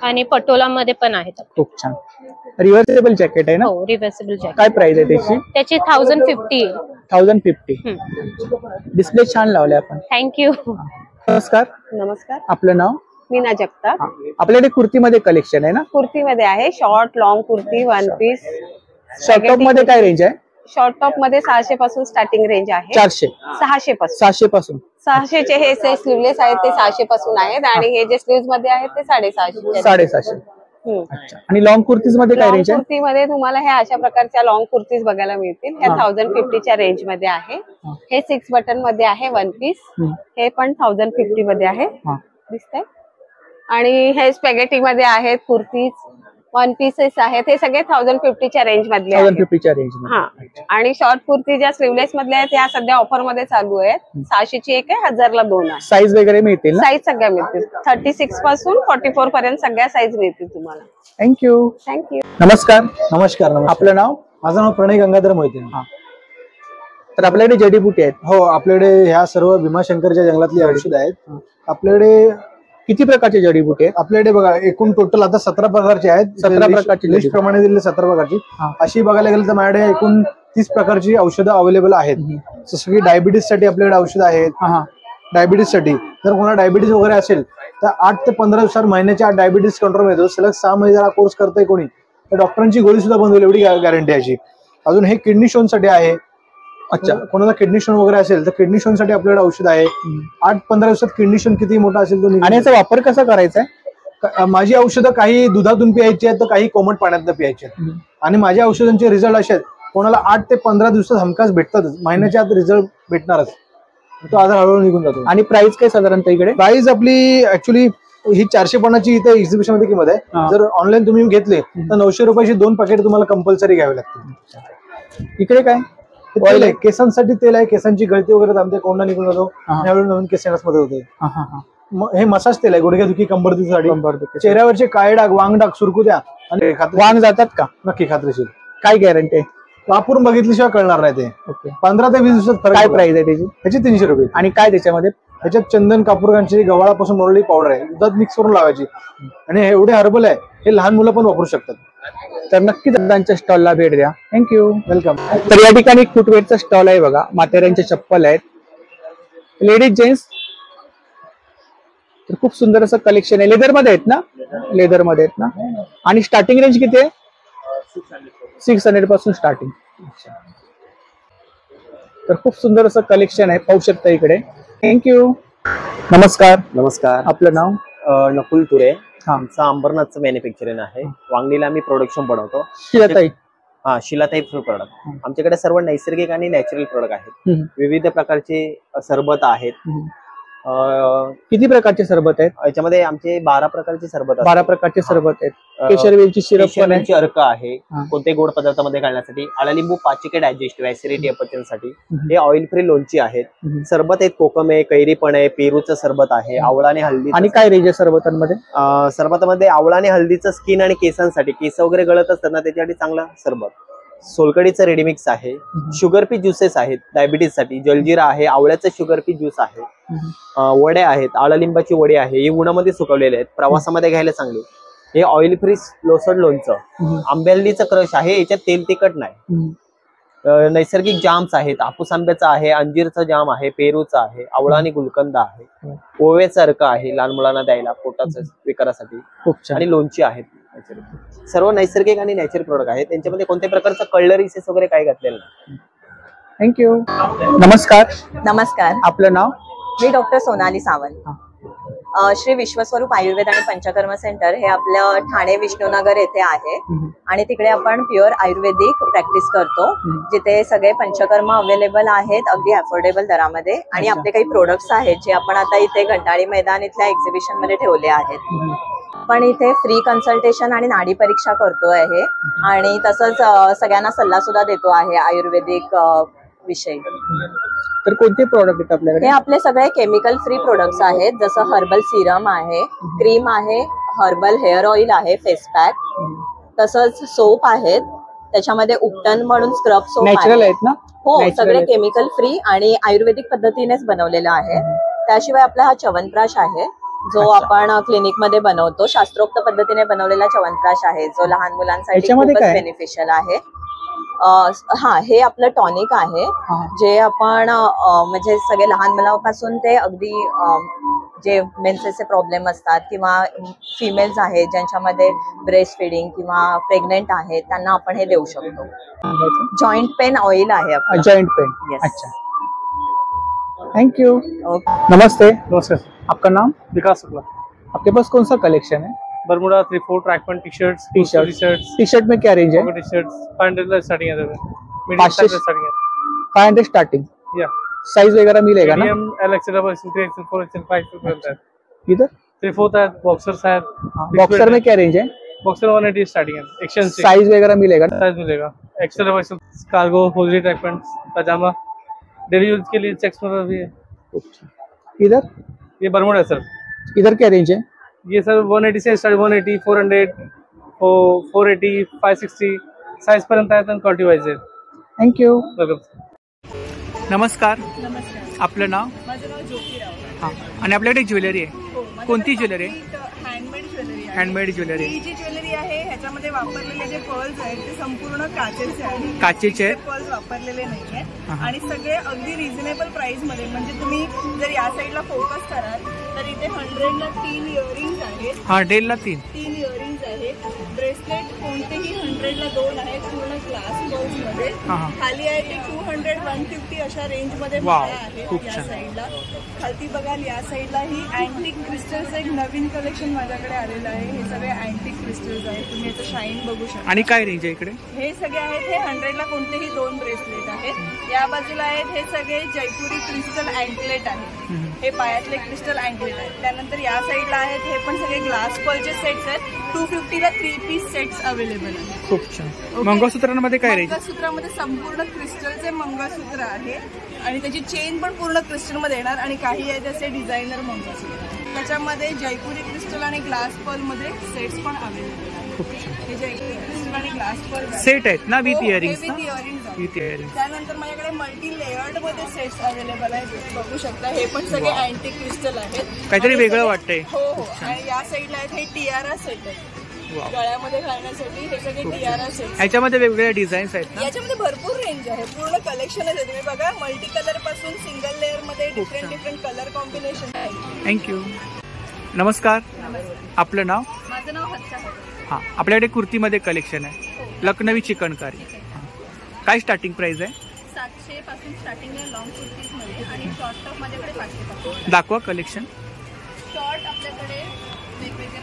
आणि पटोला मध्ये पण आहेत. खूप छान. रिव्हर्सेबल जॅकेट आहे ना? हो, रिव्हर्सेबल जॅकेट. काय प्राइस आहे त्याची? त्याची 1050. 1050. डिस्प्ले छान लावले आपण. थँक्यू. नमस्कार. नमस्कार. आपलं नाव? मीना जगताप. आपल्याकडे कुर्तीमध्ये कलेक्शन आहे ना? कुर्तीमध्ये आहे short long kurti, one piece. Short top मध्ये काय रेंज आहे? शॉर्ट टॉप मध्ये 600 पासून स्टार्टिंग रेंज आहे. 400. 600 पासून. 600 पासून. 600 चे हे स्लीवलेस आहेत ते 600 पासून आहेत आणि हे जे स्लीव्ह मध्ये आहेत ते 750. 750. अच्छा. आणि लॉंग कुर्तीज मध्ये काय रेंज आहे? कुर्ती मध्ये तुम्हाला हे अशा प्रकारच्या लॉंग कुर्तीज बघायला मिळतील. ह्या 1050 च्या रेंज मध्ये आहे. हे 6 बटन मध्ये आहे वन पीस. हे पण 1050 मध्ये आहे. दिसतंय. आणि हे स्पॅगेटी मध्ये आहेत कुर्तीज, वन पीसेस आहेत. हे सगळे 1050 च्या रेंज मधले आहेत. 1050 च्या रेंज मध्ये. हा, आणि शॉर्ट कुर्ती ज्या स्लीवलेस मधल्या आहेत त्या सध्या ऑफर मध्ये चालू आहेत. 600 ची एक आहे, 1000 ला 2 आहे. साईज वगैरे मिळतील ना? साईज सगळ्या मिळतील. 36 पासून 44 पर्यंत सगळ्या साईज मिळतील तुम्हाला. थँक्यू. थँक्यू. नमस्कार. नमस्कार. आपलं नाव? माझं नाव प्रणय गंगाधर मोहिते. तर आपल्याकडे जडीबुटी आहेत? हो, आपल्याकडे ह्या सर्व भीमाशंकरच्या जंगलातली औषध आहेत. आपल्याकडे किती प्रकारचे जडीबुटी आहेत? आपल्याकडे बघा एकूण टोटल आता 17 प्रकारचे आहेत. 17 प्रकारची लिस्ट प्रमाणे दिलेले 17 प्रकारची. अशी बघायला गेलं तर माझ्याकडे एकूण 30 प्रकारची औषधं अवेलेबल आहेत. जसं की डायबिटीस साठी आपल्याकडे औषध आहेत. डायबिटीस साठी जर कोणाला डायबिटीस वगैरे असेल तर 8 ते 15 दिवसात महिन्याच्या डायबिटीस कंट्रोल येतो. सलग 6 महिने जर कोर्स करतोय कोणी तर डॉक्टरांची गोळी सुद्धा बंद होईल एवढी गॅरंटी याची. अजून हे किडनी स्टोन साठी आहे. अच्छा, कोणाला किडनी स्टोन वगैरे असेल तर किडनी स्टोन साठी आपल्याकडे औषध आहे. 8-15 दिवसात किडनी स्टोन किती मोठा असेल तो. आणि याचा वापर कसा करायचा आहे? माझी औषधं काही दुधातून प्यायची आहेत तर काही कोमट पाण्यातून प्यायची आहेत. आणि माझ्या औषधांचे रिझल्ट असे आहेत कोणाला 8 ते 15 दिवसात हमखास भेटतातच. महिन्याच्या आत रिझल्ट भेटणारच. तो आधार हळूहळू निघून जातो. आणि प्राइस काय साधारणतः इकडे? प्राइस आपली ऍक्च्युली ही 450 इथे एक्झिबिशन मध्ये किंमत आहे. जर ऑनलाईन तुम्ही घेतले तर 900 रुपयाची 2 पॅकेट तुम्हाला कंपल्सरी घ्यावे लागतील. इकडे काय ऑइल आहे, केसांसाठी तेल आहे. केसांची गळती वगैरे आमच्या कोंडा निघून जातो. त्यावेळी नवीन केस मध्ये होते. हे मसाज तेल आहे गुडघ्यादुखी कंबरदुखीसाठी. चेहऱ्यावरचे काळे डाग, वांग डाग, सुरकुत्या आणि वांग जातात का? नक्की खात्रीशीर. काय गॅरंटी आहे? वापरून बघितल्याशिवाय कळणार नाही ते. 15 ते 20 दिवसात फरक. काय प्राइस आहे त्याची? ह्याची 300 रुपये. आणि काय त्याच्यामध्ये? ह्याच्यात चंदन, कापूरकांची, गव्हाळापासून बनवलेली पावडर आहे. दुधात मिक्स करून लावायची. आणि हे एवढे हर्बल आहे हे लहान मुलं पण वापरू शकतात. तर नक्की दादांच्या स्टॉलला भेट द्या. थँक्यू. वेलकम. तर या ठिकाणी फुटवेअरचा स्टॉल आहे बघा. म्हाताऱ्यांचे चप्पल आहेत, लेडीज जेंट्स. तर खूप सुंदर असं कलेक्शन आहे. लेदर मध्ये आहेत ना? लेदर मध्ये आहेत ना? आणि स्टार्टिंग रेंज किती आहे? 600 पासून स्टार्टिंग. तर खूप सुंदर असं कलेक्शन आहे, पाहू शकता इकडे. थँक्यू. नमस्कार. नमस्कार. आपलं नाव? नकुल तुरे. आमचं अंबरनाथचं मॅन्युफॅक्चरिंग आहे. वांगणीला आम्ही प्रोडक्शन बनवतो. शिलाताई? हा, शिलाताई प्रोडक्ट. आमच्याकडे सर्व नैसर्गिक आणि नॅचरल प्रोडक्ट आहेत. विविध प्रकारचे सरबत आहेत. किती प्रकारचे सरबत आहेत? याच्यामध्ये आमचे 12 प्रकारचे सरबत आहेत. 12 प्रकारचे सरबत आहेत. केशरवेलची सिरप पण आहे. अर्क आहे कोणते गोड पदार्थामध्ये घालण्यासाठी. आळालिंबू पाचिके डायजेस्टिव्ह ऍसिडिटी अपचनसाठी. हे ऑइल फ्री लोणची आहेत. सरबत आहेत, कोकम आहे, कैरी पण आहे, पेरूचं सरबत आहे, आवळा आणि हल्दी. आणि काय रेंज आहे सरबतांमध्ये? सरबतामध्ये आवळा आणि हल्दीचं स्किन आणि केसांसाठी, केस वगैरे गळत असतात ना त्याच्यासाठी चांगलं सरबत. सोलकडीचं रेडीमिक्स आहे, शुगर पी ज्युसेस आहेत डायबिटीज साठी, जलजिरा आहे, आवळ्याचं शुगर पी ज्यूस आहे, वडे आहेत, आळलिंबाची वडे आहे, हे उन्हामध्ये सुकवलेले आहेत, प्रवासामध्ये घ्यायला चांगले. हे ऑइल फ्री लोसड लोणचं, आंबेहल्दीचं क्रश आहे, याच्यात तेल तिखट नाही. नैसर्गिक जाम्स आहेत, हापूस आंब्याचा आहे, अंजीरचा जाम आहे, पेरूचा आहे, आवळा आणि गुलकंद आहे, ओव्याचा अर्क आहे लहान मुलांना द्यायला पोटाच्या विकारासाठी, आणि लोणची आहेत. सर्व नैसर्गिक आणि नॅचरल प्रोडक्ट आहेत. त्यांच्यामध्ये कोणत्या प्रकारचं कलरीसेस वगैरे काय घातलेलं नाही. थँक्यू. नमस्कार. नमस्कार. आपलं नाव? मी डॉक्टर सोनाली सावंत. श्री विश्वस्वरूप आयुर्वेद आणि पंचकर्म सेंटर हे आपलं ठाणे विष्णुनगर येथे आहे आणि तिकडे आपण प्युअर आयुर्वेदिक प्रॅक्टिस करतो, जिथे सगळे पंचकर्म अवेलेबल आहेत अगदी अफोर्डेबल दरामध्ये. आणि आपले काही प्रोडक्ट्स आहेत जे आपण आता इथे घंटाळी मैदान इथल्या एक्झिबिशन मध्ये ठेवले आहेत. पण इथे फ्री कन्सल्टेशन आणि नाडी परीक्षा करतो आहे आणि तसंच सगळ्यांना सल्ला सुद्धा देतो आहे आयुर्वेदिक विषयी. तर कोणते प्रोडक्ट आहेत आपल्याकडे? हे आपले सगळे केमिकल फ्री प्रोडक्ट्स आहेत, जसं हर्बल सिरम आहे, क्रीम आहे, हर्बल हेअर ऑइल आहे, फेस पॅक, तसंच सोप आहेत. त्याच्यामध्ये उपटन म्हणून स्क्रब सोप नॅचरल आहेत ना? हो, सगळे केमिकल फ्री आणि आयुर्वेदिक पद्धतीनेच बनवलेलं आहे. त्याशिवाय आपला हा च्यवनप्राश आहे जो आपण क्लिनिक मध्ये बनवतो, शास्त्रोक्त पद्धतीने बनवलेला च्यवनप्राश आहे जो लहान मुलांसाठी खूपच बेनिफिशियल आहे. हे आपलं टॉनिक आहे जे आपण म्हणजे सगळे लहान मुलांपासून ते अगदी जे मेन्सेसचे प्रॉब्लेम असतात किंवा फिमेल्स आहेत ज्यांच्यामध्ये ब्रेस्ट फिडिंग किंवा प्रेग्नेंट आहेत त्यांना आपण हे देऊ शकतो. जॉइंट पेन ऑइल आहे. Joint pain. अच्छा, थैंक यू. नमस्ते. नमस्कार. आपका नाम? विकास शुक्ला. आपके पास कौन सा कलेक्शन है? Bermuda 3/4 track pant, T shirt में क्या रेंज है? टी शर्ट 500 स्टार्टिंग है, 500 स्टार्टिंग. या साइज वगैरह मिलेगा ना? Medium, L, XL, double XL, 3 XL, 4 XL, 5 XL मिलता है. इधर 3/4 है, बॉक्सर्स है. बॉक्सर में क्या रेंज है? बॉक्सर 180 स्टार्टिंग है. एक्शन साइज वगैरह मिलेगा? साइज मिलेगा. XL, double XL, cargo, hosiery track pant, पजामा, डेली यूज के लिए चेक्स में भी है. इधर ये बरमुडा है सर. इधर क्या रेंज है? ये सर 180 से स्टार्ट, 180, 400, 480, 560 साइज पर्यंत आहे तर क्वालिटी वाईज आहे. थँक्यू. नमस्कार. नमस्कार. आपलं नाव? माझं नाव ज्योतिराव. हां. आणि आपल्याकडे ज्वेलरी आहे. कोणती ज्वेलरी आहे? हँडमेड ज्वेलरी आहे. Handmade jewellery. ही जी ज्वेलरी आहे ह्याच्यामध्ये वापरलेले जे पर्ल्स आहेत ते संपूर्ण काचेचे आहेत. काचेचे पर्ल्स वापरलेले नाहीये आणि सगळे अगदी रिझनेबल प्राइस मध्ये. म्हणजे तुम्ही जर या साईडला फोकस कराल तर इथे 100ला 3 इयरिंग्स आहेत. हां, 1.5ला 3 इयरिंग्स आहेत. ब्रेसलेट कोणतेही 100ला 2 आहेत, पूर्ण ग्लास पर्ल्स मध्ये. खाली आहे ते 200, 150 अशा रेंज मध्ये आहेत. या साईडला खालती बघाल या साईडला ही अँटिक क्रिस्टल्स एक नवीन कलेक्शन माझ्याकडे आलेलं आहे. हे सगळे अँटिक क्रिस्टल्स आहेत. तुम्ही याचं शाईन बघू शकता. आणि काय रेंज आहे इकडे? हे सगळे आहेत हे 100ला कोणतेही 2 ब्रेसलेट आहेत. या बाजूला आहेत हे सगळे जयपुरी क्रिस्टल अँकलेट आहेत. हे पायातले क्रिस्टल अँकलेट आहेत. त्यानंतर या साईडला आहेत हे पण सगळे ग्लास पर्लचे सेट्स आहेत. 250ला 3 पीस सेट्स अवेलेबल आहेत. खूप छान. मंगळसूत्रांमध्ये काय रेंज? मंगळसूत्रामध्ये संपूर्ण क्रिस्टलचे मंगळसूत्र आहे आणि त्याची चेन पण पूर्ण क्रिस्टलमध्ये येणार आणि काही आहेत असे डिझायनर मंगळसूत्र. त्याच्यामध्ये जयपुरी क्रिस्टल आणि ग्लास पर्ल मध्ये सेट्स पण अवेलेबल आहेत. हे जयपुरी क्रिस्टल आणि ग्लास पर्ल सेट आहेत ना विथ इयरिंग्स? With earrings. त्यानंतर माझ्याकडे मल्टी लेयर्ड मध्ये सेट्स अवेलेबल आहेत. तुम्ही बघू शकता हे पण सगळे अँटिक क्रिस्टल आहेत. काहीतरी वेगळं वाटतंय. हो हो. आणि या साईडला आहेत हे टियारा सेट आहेत गळ्यामध्ये घालण्यासाठी. हे सगळे टियारा सेट. याच्यामध्ये वेगवेगळ्या डिझाईन्स आहेत ना? याच्यामध्ये भरपूर रेंज आहे. पूर्ण कलेक्शनच आहे. तुम्ही बघा मल्टी कलर पासून सिंगल लेअर मध्ये डिफरंट कलर कॉम्बिनेशन आहे. थँक्यू. नमस्कार. आपलं नाव? माझं नाव हर्षा. हां, आपल्याकडे कुर्तीमध्ये कलेक्शन आहे. लखनवी चिकनकारी. काय स्टार्टिंग प्राइस आहे? 700 पासून स्टार्टिंग आहे लॉंग कुर्तीज मध्ये आणि शॉर्ट टॉप माझ्याकडे 500 पासून. दाखवा कलेक्शन. शॉर्ट आपल्याकडे वेगवेगळ्या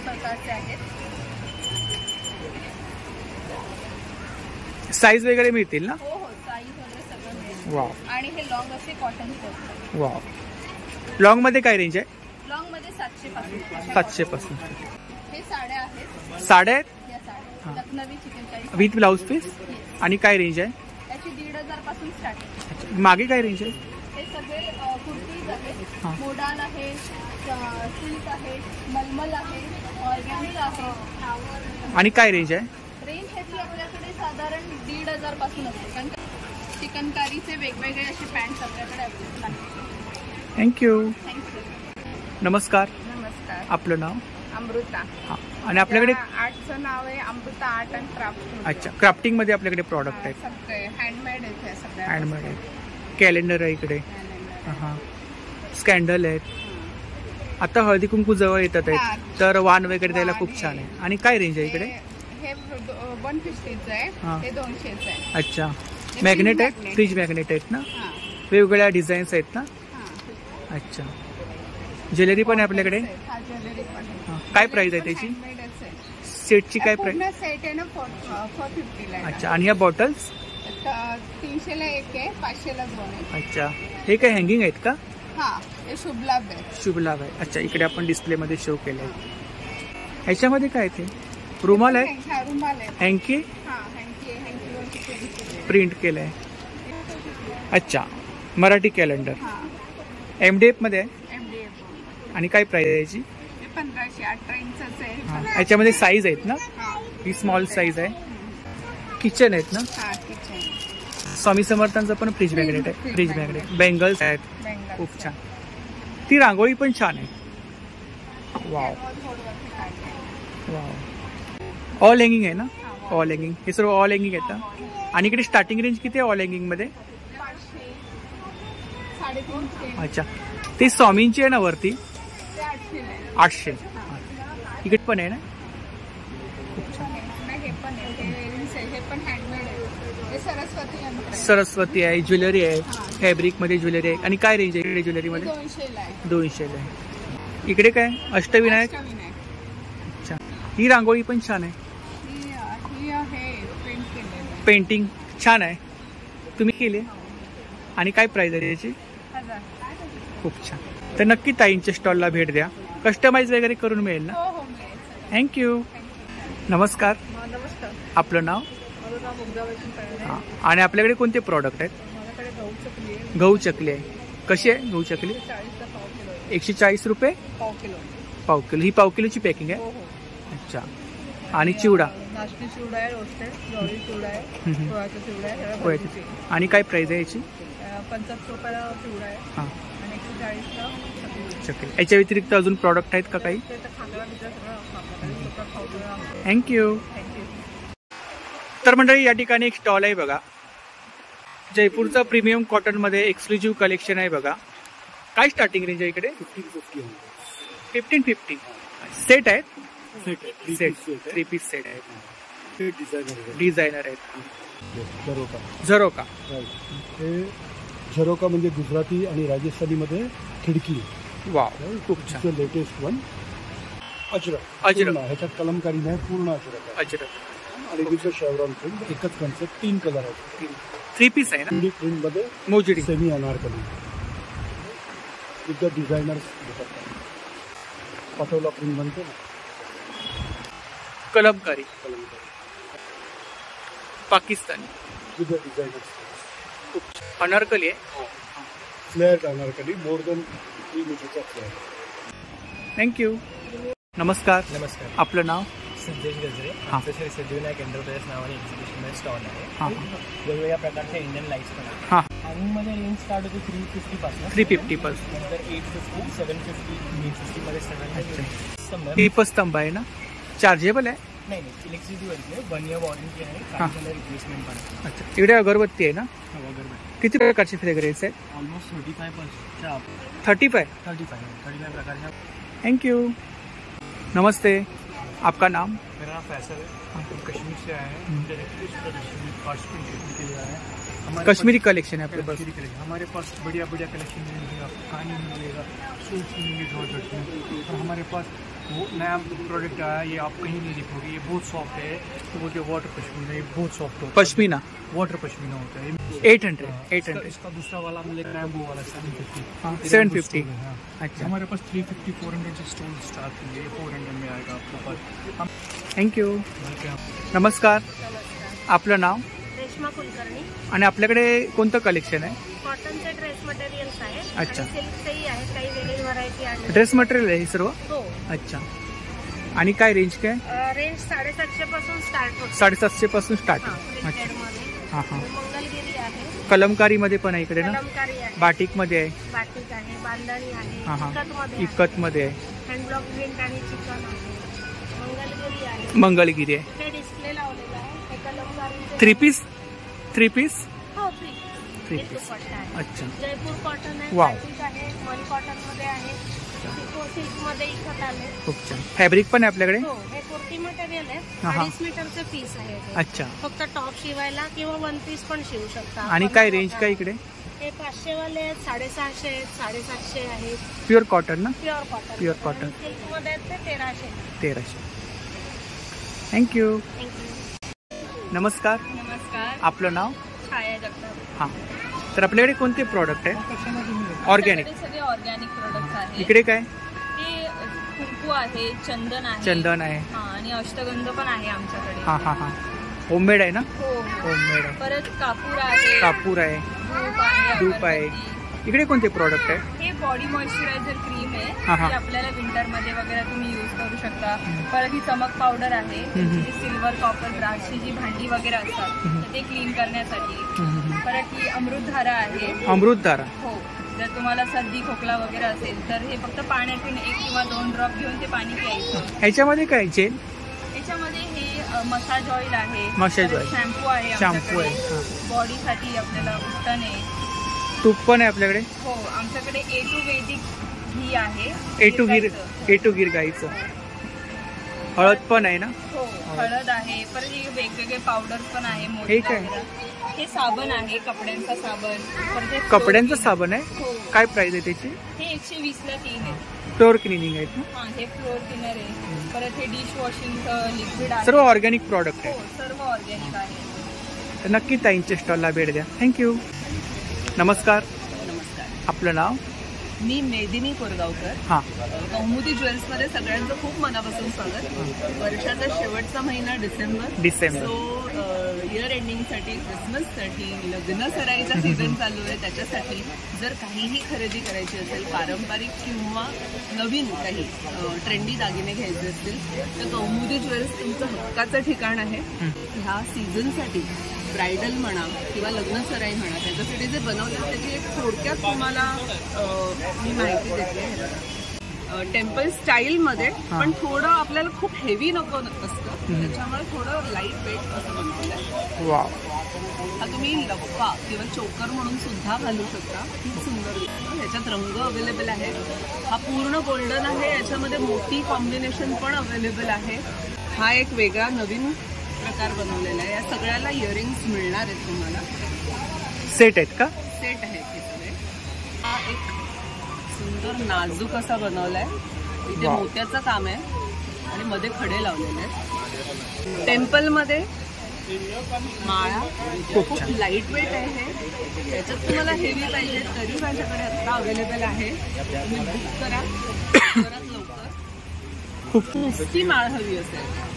प्रकारचे आहेत. साईज वगैरे मिळतील ना? हो हो, साईज वगैरे सगळं मिळेल. वाव. आणि हे लॉंग असे कॉटनचे असतात. वाव. लॉंग मध्ये काय रेंज आहे? लॉंग मध्ये 700 पासून. 700 पासून. हे साड्या आहेत. साड्या आहेत? या साड्या Lucknowi chikankari with blouse piece. आणि काय रेंज आहे? याची 1,500 पासून स्टार्ट आहे. मागे काय रेंज आहे? हे सगळे कुर्तीज आहेत. मोडान आहे, सिल्क आहे, मलमल आहे, ऑर्गॅन्झा आहे. आणि काय रेंज आहे? रेंज ह्याची आपल्याकडे साधारण 1,500 पासून असते, कारण चिकनकारीचे वेगवेगळे असे पॅन्ट्स आपल्याकडे अवेलेबल आहेत. थँक्यू. थँक्यू. नमस्कार. नमस्कार. आपलं नाव? अमृता. आणि आपल्याकडे आर्टचं नाव आहे अमृता आर्ट अँड क्राफ्ट. अच्छा, क्राफ्टिंग मध्ये आपल्याकडे प्रॉडक्ट आहेत. सगळे हँडमेड आहेत. सगळे हँडमेड आहे. कॅलेंडर आहे इकडे. हां, स्कॅन्डल आहेत. आता हळदी कुंकू जवळ येतात आहेत, तर वाण वगैरे द्यायला खूप छान आहे. आणि काय रेंज आहे इकडे? हे 150चं आहे, हे 200चं आहे. अच्छा, मॅग्नेट आहेत, फ्रीज मॅग्नेट आहेत ना, वेगवेगळ्या डिझाईन्स आहेत ना. अच्छा, ज्वेलरी पण आहे आपल्याकडे. काय प्राइस आहे त्याची? सेटची काय प्राइस? सेट आहे ना 450 ला. अच्छा, आणि ह्या बॉटल्स 300 ला एक आहे, 500 ला 2 आहे. अच्छा, हे काय हँगिंग आहेत का? हा, हे शुभ लाभ आहे. शुभ लाभ आहे. अच्छा, इकडे आपण डिस्प्ले मध्ये शो केलं आहे. ह्याच्यामध्ये काय ते रुमाल आहे? रुमाल आहे. हँकी? हां, हँकी आहे. हँकीवर प्रिंट केलंय. अच्छा, मराठी कॅलेंडर. MDF मध्ये आहे. MDF. आणि काय प्राइस आहे याची? 1500, 18 इंचचं आहे. याच्यामध्ये साईज आहेत ना? ही स्मॉल साईज आहे. किचन आहेत ना? हां, किचन. स्वामी समर्थांचं पण फ्रीज मॅग्नेट आहे. Fridge magnet. बेंगल्स आहेत. खूप छान. ती रांगोळी पण छान आहे. Wow wow. ऑल हँगिंग आहे ना? All hanging. हे सर्व ऑल हँगिंग आहेत ना? आणि इकडे स्टार्टिंग रेंज किती आहे ऑल हँगिंग मध्ये? 350. अच्छा, ते स्वामींची आहे ना वरती? 800. इकडे पण आहे ना? खूप छान. हे पण आहे, हे पण हँडमेड आहे. हे सरस्वती यंत्र. सरस्वती आहे, ज्वेलरी आहे, फॅब्रिक मध्ये ज्वेलरी आहे. आणि काय रेंज आहे इकडे ज्वेलरी मध्ये? 200 ला आहे. 200 ला आहे. इकडे काय अष्टविनायक? अच्छा, ही रांगोळी पण छान आहे. पेंटिंग छान आहे, तुम्ही केली. आणि काय प्राइस आहे याची? 1000. खूप छान. तर नक्की ताईंच्या स्टॉलला भेट द्या. कस्टमाइज वगैरे करून मिळेल ना? हो, थँक्यू. नमस्कार. नमस्कार. आपलं नाव? माझं नाव मुग्धा वैष्णव. हां, आणि आपल्याकडे कोणते प्रॉडक्ट आहेत? माझ्याकडे गहू चकली आहे. गहू चकली आहे. कशी आहे गहू चकली? 140 ला पाव किलो आहे. 140 रुपये पाव किलो. पाव किलो. ही पाव किलोची पॅकिंग आहे? हो हो. अच्छा, आणि चिवडा? नाचणी चिवडा आहे, रोस्टेड ज्वारी चिवडा आहे, पोह्याचा चिवडा आहे. आणि काय प्राइस आहे याची? 75 रुपयाला चिवडा आहे. हां, आणि 140 ला चकली. याच्या व्यतिरिक्त अजून प्रॉडक्ट आहेत का काही? थँक्यू. तर मंडळी, या ठिकाणी एक स्टॉल आहे बघा. जयपूरचं प्रीमियम कॉटन मध्ये एक्सक्लुझिव्ह कलेक्शन आहे बघा. काय स्टार्टिंग रेंज आहे इकडे? 1550. सेट आहेत? सेट 3 पीस सेट आहे. डिझायनर आहेत. झरोका. हे झरोका म्हणजे गुजराती आणि राजस्थानी मध्ये खिडकी. वाव, खूप छान. Latest one. अजरक. ह्याच्यात कलमकारी नाही, पूर्ण अजरक. आणि दुसरं शेवरॉन प्रिंट. एकच कन्सेप्ट, 3 कलर आहेत. 3 पीस आहे ना? प्रिंट मध्ये mojari semi anarkali with the designer. Patola print म्हणतो ना, kalamkari. Pakistani with the designer. Anarkali आहे. फ्लेअर अनारकली, मोर दॅन 3 मीटरचा फ्लेअर. थँक्यू. नमस्कार. नमस्कार. आपलं नाव? संदेश गजरे. आमचं श्री सिद्धिविनायक एंटरप्राइजेस नावाने एक्झिबिशन स्टॉल आहे. वेगवेगळ्या प्रकारचे इंडियन लाईट्स पण आहेत. हँगिंगमध्ये रेंज स्टार्ट होते 350 पासून. 350 पासून. नंतर 850, 750, 350 मध्ये 700. दीपस्तंभ आहे ना? चार्जेबल आहे? नाही, इलेक्ट्रिसिटी वरती आहे. 1 इयर वॉरंटी आहे. काही रिप्लेसमेंट पण आहे. अच्छा, इकडे अगरबत्ती आहे ना? अगरबत्ती. किती प्रकारचे फ्रेग्रन्स आहेत? ऑलमोस्ट 35%. 35 प्रकारच्या. थँक्यू. नमस्ते. आपका नाम? मेरा नाम फैसल है. हम कश्मीर से आए हैं. कश्मीरी कलेक्शन है आपके पास? हमारे पास बढ़िया बढ़िया कलेक्शन मिलेगी. आपको कहानी मिलेगा, सूट मिलेंगे जॉर्जेट में. और हमारे पास वो नया प्रोडक्ट आया, ये आप कहीं नहीं देखोगे. ये बहुत सॉफ्ट है. तो बोलते वाटर पश्मीना, ये बहुत सॉफ्ट होता है. पश्मीना? वाटर पश्मीना होता है. 800. इसका दूसरा वाला मिलेगा रैम्बो वाला 750. 750. अच्छा. हमारे पास 350, 400 से स्टोन स्टार्ट होंगे. 400 में आएगा आपको पास. थँक्यू. नमस्कार. आपलं नाव? रेश्मा कुलकर्णी. आणि आपल्याकडे कोणतं कलेक्शन आहे? कॉटनचे ड्रेस मटेरियल्स आहेत. अच्छा. सिल्कचेही आहेत, काही वेगळी व्हरायटी आहे. ड्रेस मटेरियल आहे हे सर्व? हो. अच्छा. आणि काय रेंज काय? रेंज 750 पासून स्टार्ट होते. 750 पासून स्टार्ट. अच्छा. हा हा. मंगलगिरी आहे. कलमकारी मध्ये पण आहे इकडे ना? कलमकारी आहे. बाटिक मध्ये आहे. बाटिक आहे, बांधणी आहे, हा हा. इकत मध्ये आहे. इकत मध्ये आहे. हँडब्लॉक प्रिंट आणि चिकन आहे. मंगलगिरी आहे. मंगलगिरी आहे. हे डिस्प्ले लावलेला आहे. हे कलमकारी 3 पीस 3 पीस. हो 3 पीस. अच्छा. जयपूर कॉटन आहे, वाव. बाटिक आहे, मल कॉटन मध्ये आहे, सिल्क मध्ये इकत आले. खूप छान. फॅब्रिक पण आहे आपल्याकडे? हो, हे कुर्ती मटेरियल आहे. हा हा. 2.5 मीटरचे पीस आहे हे. अच्छा. फक्त टॉप शिवायला किंवा वन पीस पण शिवू शकता. आणि काय रेंज काय इकडे? हे 500 वाले आहेत, 650 आहेत, 750 आहेत. प्युअर कॉटन ना? Pure cotton. Pure cotton. Silk मध्ये आहेत ते 1300. 1300. थँक्यू. नमस्कार. नमस्कार. आपलं नाव? छाया जगताप. हां. तर आपल्याकडे कोणते प्रॉडक्ट आहे? ऑर्गॅनिक. सगळे ऑर्गॅनिक प्रोडक्ट्स आहेत. इकडे काय? हे कुंकू आहे, चंदन आहे. चंदन आहे. आणि अष्टगंध पण आहे आमच्याकडे. हां हां हां. होममेड आहे ना? हो. होममेड आहे. परत कापूर आहे. कापूर आहे. धूप आहे. इकडे कोणते प्रॉडक्ट आहे? हे बॉडी मॉइश्चरायझर क्रीम आहे. हा, हा. ती आपल्याला विंटर मध्ये वगैरे तुम्ही यूज करू शकता. परत ही चमक पावडर आहे. सिल्वर, कॉपर, ब्रासची जी भांडी वगैरे असतात तर ते क्लीन करण्यासाठी. परत ही अमृतधारा आहे. अमृतधारा. हो. जर तुम्हाला सर्दी खोकला वगैरे असेल तर हे फक्त पाण्यातून 1 किंवा 2 ड्रॉप घेऊन ते पाणी प्यायचं. ह्याच्यामध्ये काय जेल? याच्यामध्ये हे मसाज ऑइल आहे. Massage oil. शॅम्पू आहे. शॅम्पू आहे. बॉडीसाठी आपल्याला उत्तम आहे. तूप पण आहे आपल्याकडे? हो, आमच्याकडे A2 वैदिक घी आहे. A2 गिर गाईचं. हळद पण आहे ना? हो, हळद आहे. परत हे वेगवेगळे पावडर पण आहे. हे काय? हे साबण आहे, कपड्यांचा साबण. कपड्यांचं साबण आहे? हो. काय प्राइस आहे त्याची? हे 120 ला 3 आहे. फ्लोअर क्लिनिंग आहेत ना? हा, हे फ्लोअर क्लीनर आहे. परत हे डिश वॉशिंगचं लिक्विड आहे. सर्व ऑर्गॅनिक प्रॉडक्ट आहे. हो, सर्व ऑर्गॅनिक आहे. तर नक्की ताईंच्या स्टॉलला भेट द्या. थँक्यू. नमस्कार. नमस्कार. आपलं नाव? मी मेदिनी कोरगावकर. हां. कौमुदी ज्वेल्समध्ये सगळ्यांचं खूप मनापासून स्वागत. वर्षाचा शेवटचा महिना डिसेंबर. सो इयर एंडिंगसाठी, क्रिसमससाठी, लग्न सराईचा सीझन चालू आहे, त्याच्यासाठी जर काहीही खरेदी करायची असेल, पारंपरिक किंवा नवीन काही ट्रेंडी दागिने घ्यायचे असतील तर कौमुदी ज्वेल्स तुमचं हक्काचं ठिकाण आहे. ह्या सीझनसाठी ब्रायडल म्हणा किंवा लग्न सराई म्हणा, त्याच्यासाठी जे बनवलं त्याची एक थोडक्यात तुम्हाला मी माहिती देते. टेम्पल स्टाईलमध्ये, पण थोडं आपल्याला खूप हेवी नको असतं, त्याच्यामुळे थोडं लाईट वेट असं बनवलं आहे. हा तुम्ही लफा किंवा चोकर म्हणून सुद्धा घालू शकता. खूप सुंदर दिसतं. ह्याच्यात रंग अवेलेबल आहे. हा पूर्ण गोल्डन आहे. याच्यामध्ये मोठी कॉम्बिनेशन पण अवेलेबल आहे. हा एक वेगळा नवीन प्रकार बनवलेला आहे. या सगळ्याला इयरिंग्स मिळणार आहेत तुम्हाला. सेट आहेत का? सेट आहेत हे सगळे. हा एक सुंदर नाजूक असा बनवलाय. इथे मोत्याचं काम आहे आणि मध्ये खडे लावलेले आहेत. टेम्पल मध्ये माळा खूप लाईट वेट आहे हे. याच्यात तुम्हाला हेवी पाहिजे तरी माझ्याकडे आता अवेलेबल आहे. तुम्ही बुक करा लवकरात लवकर. खूप नुसती माळ हवी असेल.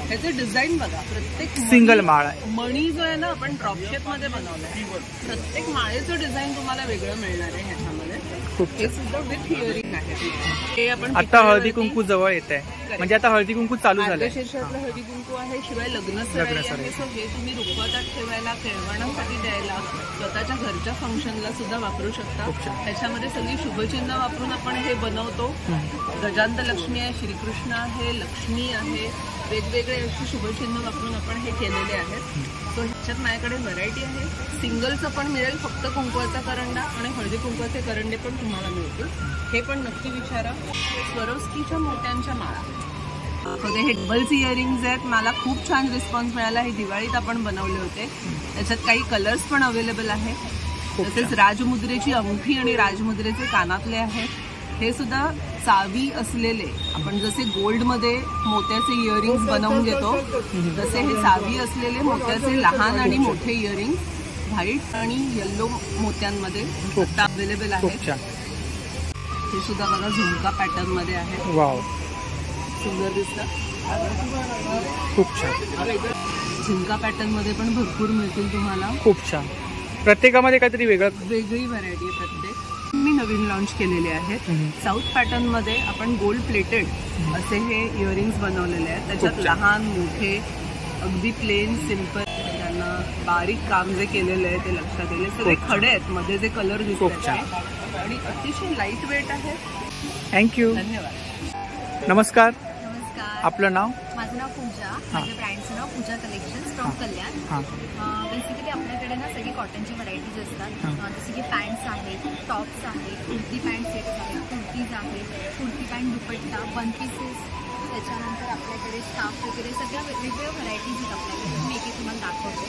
ह्याचं डिझाईन बघा. प्रत्येक सिंगल माळ आहे. मणी जो आहे ना आपण ड्रॉपशेप मध्ये बनवलाय. प्रत्येक माळेचं डिझाईन तुम्हाला वेगळं मिळणार आहे ह्याच्यामध्ये. हे सुद्धा विथ इयरिंग आहे. हे आपण आता हळदी कुंकू जवळ येत आहे, म्हणजे आता हळदी कुंकू चालू झालंय. मार्गशीर्षातलं हळदी कुंकू आहे. शिवाय लग्न सराई आहे. सो हे तुम्ही रुखवतात ठेवायला, केळवणासाठी द्यायला, स्वतःच्या घरच्या फंक्शनला सुद्धा वापरू शकता. त्याच्यामध्ये सगळी शुभचिन्ह वापरून आपण हे बनवतो. गजांत लक्ष्मी आहे, श्रीकृष्ण आहे, लक्ष्मी आहे, वेगवेगळे अशी शुभचिन्ह वापरून आपण हे केलेले आहेत. सो ह्याच्यात माझ्याकडे व्हरायटी आहे. सिंगलचं पण मिळेल, फक्त कुंकवाचा करंडा आणि हळदी कुंकवाचे करंडे पण तुम्हाला मिळतील. हे पण नक्की विचारा. स्वरोस्कीच्या मोत्यांच्या माळा. हे डबल्स इयरिंग्स आहेत. मला खूप छान रिस्पॉन्स मिळाला. हे दिवाळीत आपण बनवले होते. त्याच्यात काही कलर्स पण अवेलेबल आहेत. तसेच राजमुद्रेची अंगठी आणि राजमुद्रेचे कानातले आहेत. हे सुद्धा चावी असलेले, आपण जसे गोल्डमध्ये मोत्याचे इयरिंग्स बनवून घेतो तसे हे चावी असलेले मोत्याचे लहान आणि मोठे इयरिंग्स व्हाईट आणि येल्लो मोत्यांमध्ये अवेलेबल आहेत. हे सुद्धा बघा झुमका पॅटर्न मध्ये आहे. सुंदर दिसतं. खूप छान. झुमका पॅटर्न मध्ये पण भरपूर मिळतील तुम्हाला. खूप छान. प्रत्येकामध्ये काहीतरी वेगळी व्हरायटी आहे प्रत्येक. मी नवीन लॉन्च केलेले आहेत. साऊथ पॅटर्न मध्ये आपण गोल्ड प्लेटेड असे हे इयरिंग्स बनवलेले आहेत. त्याच्यात लहान मोठे अगदी प्लेन सिंपल, त्यांना बारीक काम जे केलेलं आहे ते लक्षात येईल. सगळे खडे आहेत, मध्ये जे कलर दिसतात आणि अतिशय लाईट वेट आहे. थँक्यू. धन्यवाद. नमस्कार. नमस्कार. आपलं नाव? माझं नाव पूजा. माझ्या ब्रँडचं नाव पूजा कलेक्शन्स फ्रॉम कल्याण. बेसिकली आपल्याकडे ना सगळी कॉटनची व्हरायटीज असतात. जसे की पॅन्ट्स आहेत, टॉप्स आहेत, कुर्ती पॅन्ट सेट्स आहेत, कुर्तीज आहेत, कुर्ती पॅन्ट दुपट्टा, वन पीसेस, त्याच्यानंतर आपल्याकडे स्कार्फ वगैरे सगळ्या वेगवेगळ्या व्हरायटीज आहेत आपल्याकडे. मी एक तुम्हाला दाखवते.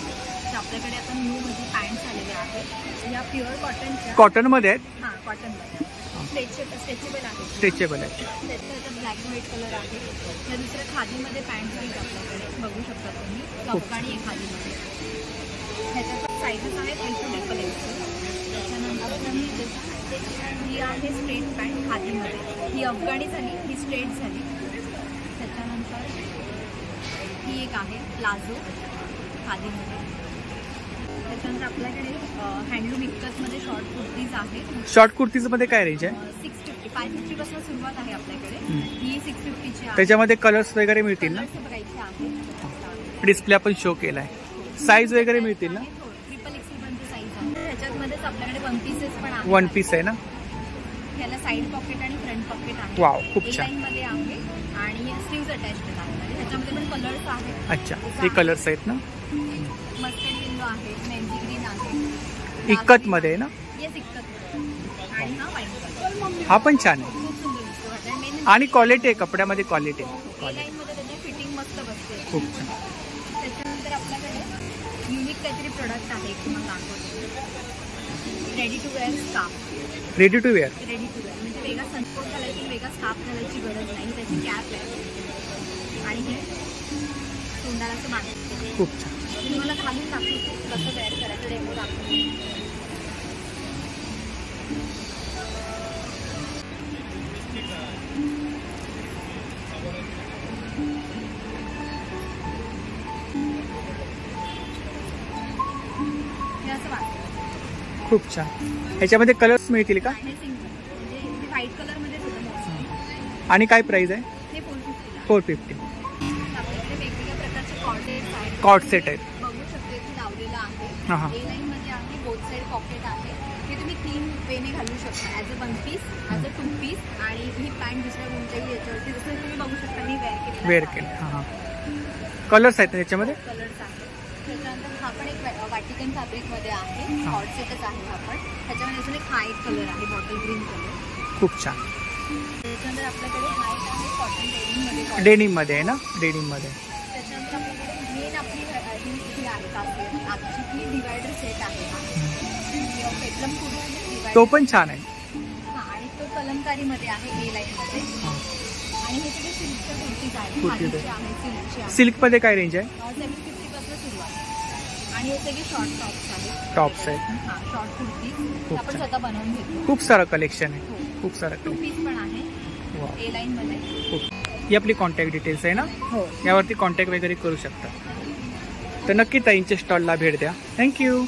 तर आपल्याकडे आता न्यू मध्ये पॅन्ट्स आलेले आहेत. या प्युअर कॉटनच्या, कॉटनमध्ये आहेत. हां, कॉटनमध्ये स्ट्रेचेबल आहे. स्ट्रेचेबल आहे. त्याचा ब्लॅक अँड व्हाईट कलर आहे. त्या दुसऱ्या खादीमध्ये पॅन्ट आहेत आपल्याकडे, बघू शकता तुम्ही. अफगाणी आहे खादीमध्ये. ह्याच्यात पण साईजेस आहेत अल्टरनेट कलरचे. त्याच्यानंतर ही आहे स्ट्रेट पॅन्ट खादीमध्ये. ही अफगाणी झाली, ही स्ट्रेट झाली. त्याच्यानंतर ही एक आहे प्लाझो खादीमध्ये. त्याच्यानंतर आपल्याकडे हँडलूम इक्कतमध्ये शॉर्ट कुर्तीज आहेत. शॉर्ट कुर्तीजमध्ये काय रेंज आहे? 650 550 पासून सुरुवात आहे आपल्याकडे. ही 650ची आहे. त्याच्यामध्ये कलर्स वगैरे मिळतील ना? बघायचे आहे. डिस्प्ले आपण शो केलाय. साईज वगैरे मिळतील ना? ट्रिपल एक्सेल पर्यंत साईज आहे. ह्याच्यामध्येच आपल्याकडे वन पीसेस पण आहेत. वन पीस आहे ना? ह्याला साईड पॉकेट आणि फ्रंट पॉकेट आहे. वाव, खूप छान. लाईन मध्ये आहे आणि स्लीव्ज अटॅच्ड आहेत. ह्याच्यामध्ये पण कलर्स आहेत. अच्छा, हे कलर्स आहेत ना? मस्टर्ड येलो आहे, मेहंदी ग्रीन आहे. इक्कत मध्ये आहे ना? येस, इक्कत. आणि हा व्हाईट कलर. हा पण छान आहे. खूप सुंदर दिसतो. आणि क्वालिटी आहे, कपड्यामध्ये क्वालिटी आहे. लाईन मध्ये त्याची फिटिंग मस्त बसते. खूप छान. त्याच्यानंतर आपल्याकडे युनिक काहीतरी प्रोडक्ट आहे तुम्हाला दाखवते. Ready to wear scarf. Ready to wear. Ready to wear म्हणजे वेगळा सनकोट घालायची, वेगळा स्कार्फ घालायची गरज नाही. त्याची कॅप आहे आणि हे तोंडाला असं बांधायचं. खूप छान. मी मला घालून दाखवते कसं तयार करायचं, डेमो दाखवते. खूप छान. ह्याच्यामध्ये कलर्स मिळतील का? म्हणजे व्हाईट कलर मध्ये सुद्धा. आणि काय प्राइस आहे? हे 450. 450. आपल्याकडे वेगवेगळ्या प्रकारचे कॉर्ड सेट आहेत. कॉर्ड सेट आहेत. बघू शकतो इथे लावलेला आहे. हां. ए लाईन मध्ये आहे, बोथ साइड पॉकेट आहे. हे तुम्ही 3 वेने घालू शकता. As a one piece, as a 2 piece आणि ही पॅन्ट दुसऱ्या कोणत्याही याच्यावरती जसं तुम्ही बघू शकता मी वेअर केलं. हां. कलर्स आहेत त्याच्यामध्ये? कलर्स आहेत. त्याच्यानंतर हा पण एक वाटिकन फॅब्रिक मध्ये आहे. कॉर्ड सेटच आहे हा पण. त्याच्यामध्ये अजून एक हा एक कलर आहे, बॉटल ग्रीन कलर. खूप छान. त्याच्यानंतर आपल्याकडे हा एक आहे कॉटन डेनिम मध्ये. डेनिम मध्ये आहे ना? डेनिम मध्ये. त्याच्यानंतर आपल्याकडे मेन आपली ही आहे काफी आजची ही डिवायडर सेट आहे. पेटलम कुर्ती तो पण छान आहे. हां, आणि तो कलमकारी मध्ये आहे, ए लाईन मध्ये. आणि हे सगळे सिल्कच्या कुर्तीज आहेत. सिल्क मध्ये काय रेंज आहे? 750 पासून सुरुवात. आणि हे सगळे शॉर्ट टॉप्स आहेत. टॉप्स आहेत. हां, शॉर्ट कुर्ती आपण स्वतः बनवून घेतो. खूप सारं कलेक्शन आहे. खूप सारं 2 पीस पण आहे ए लाईन मध्ये. ही आपली कॉन्टॅक्ट डिटेल्स आहे ना? हो. यावरती कॉन्टॅक्ट वगैरे करू शकता. तर नक्की ताईंच्या स्टॉलला भेट द्या. थँक्यू.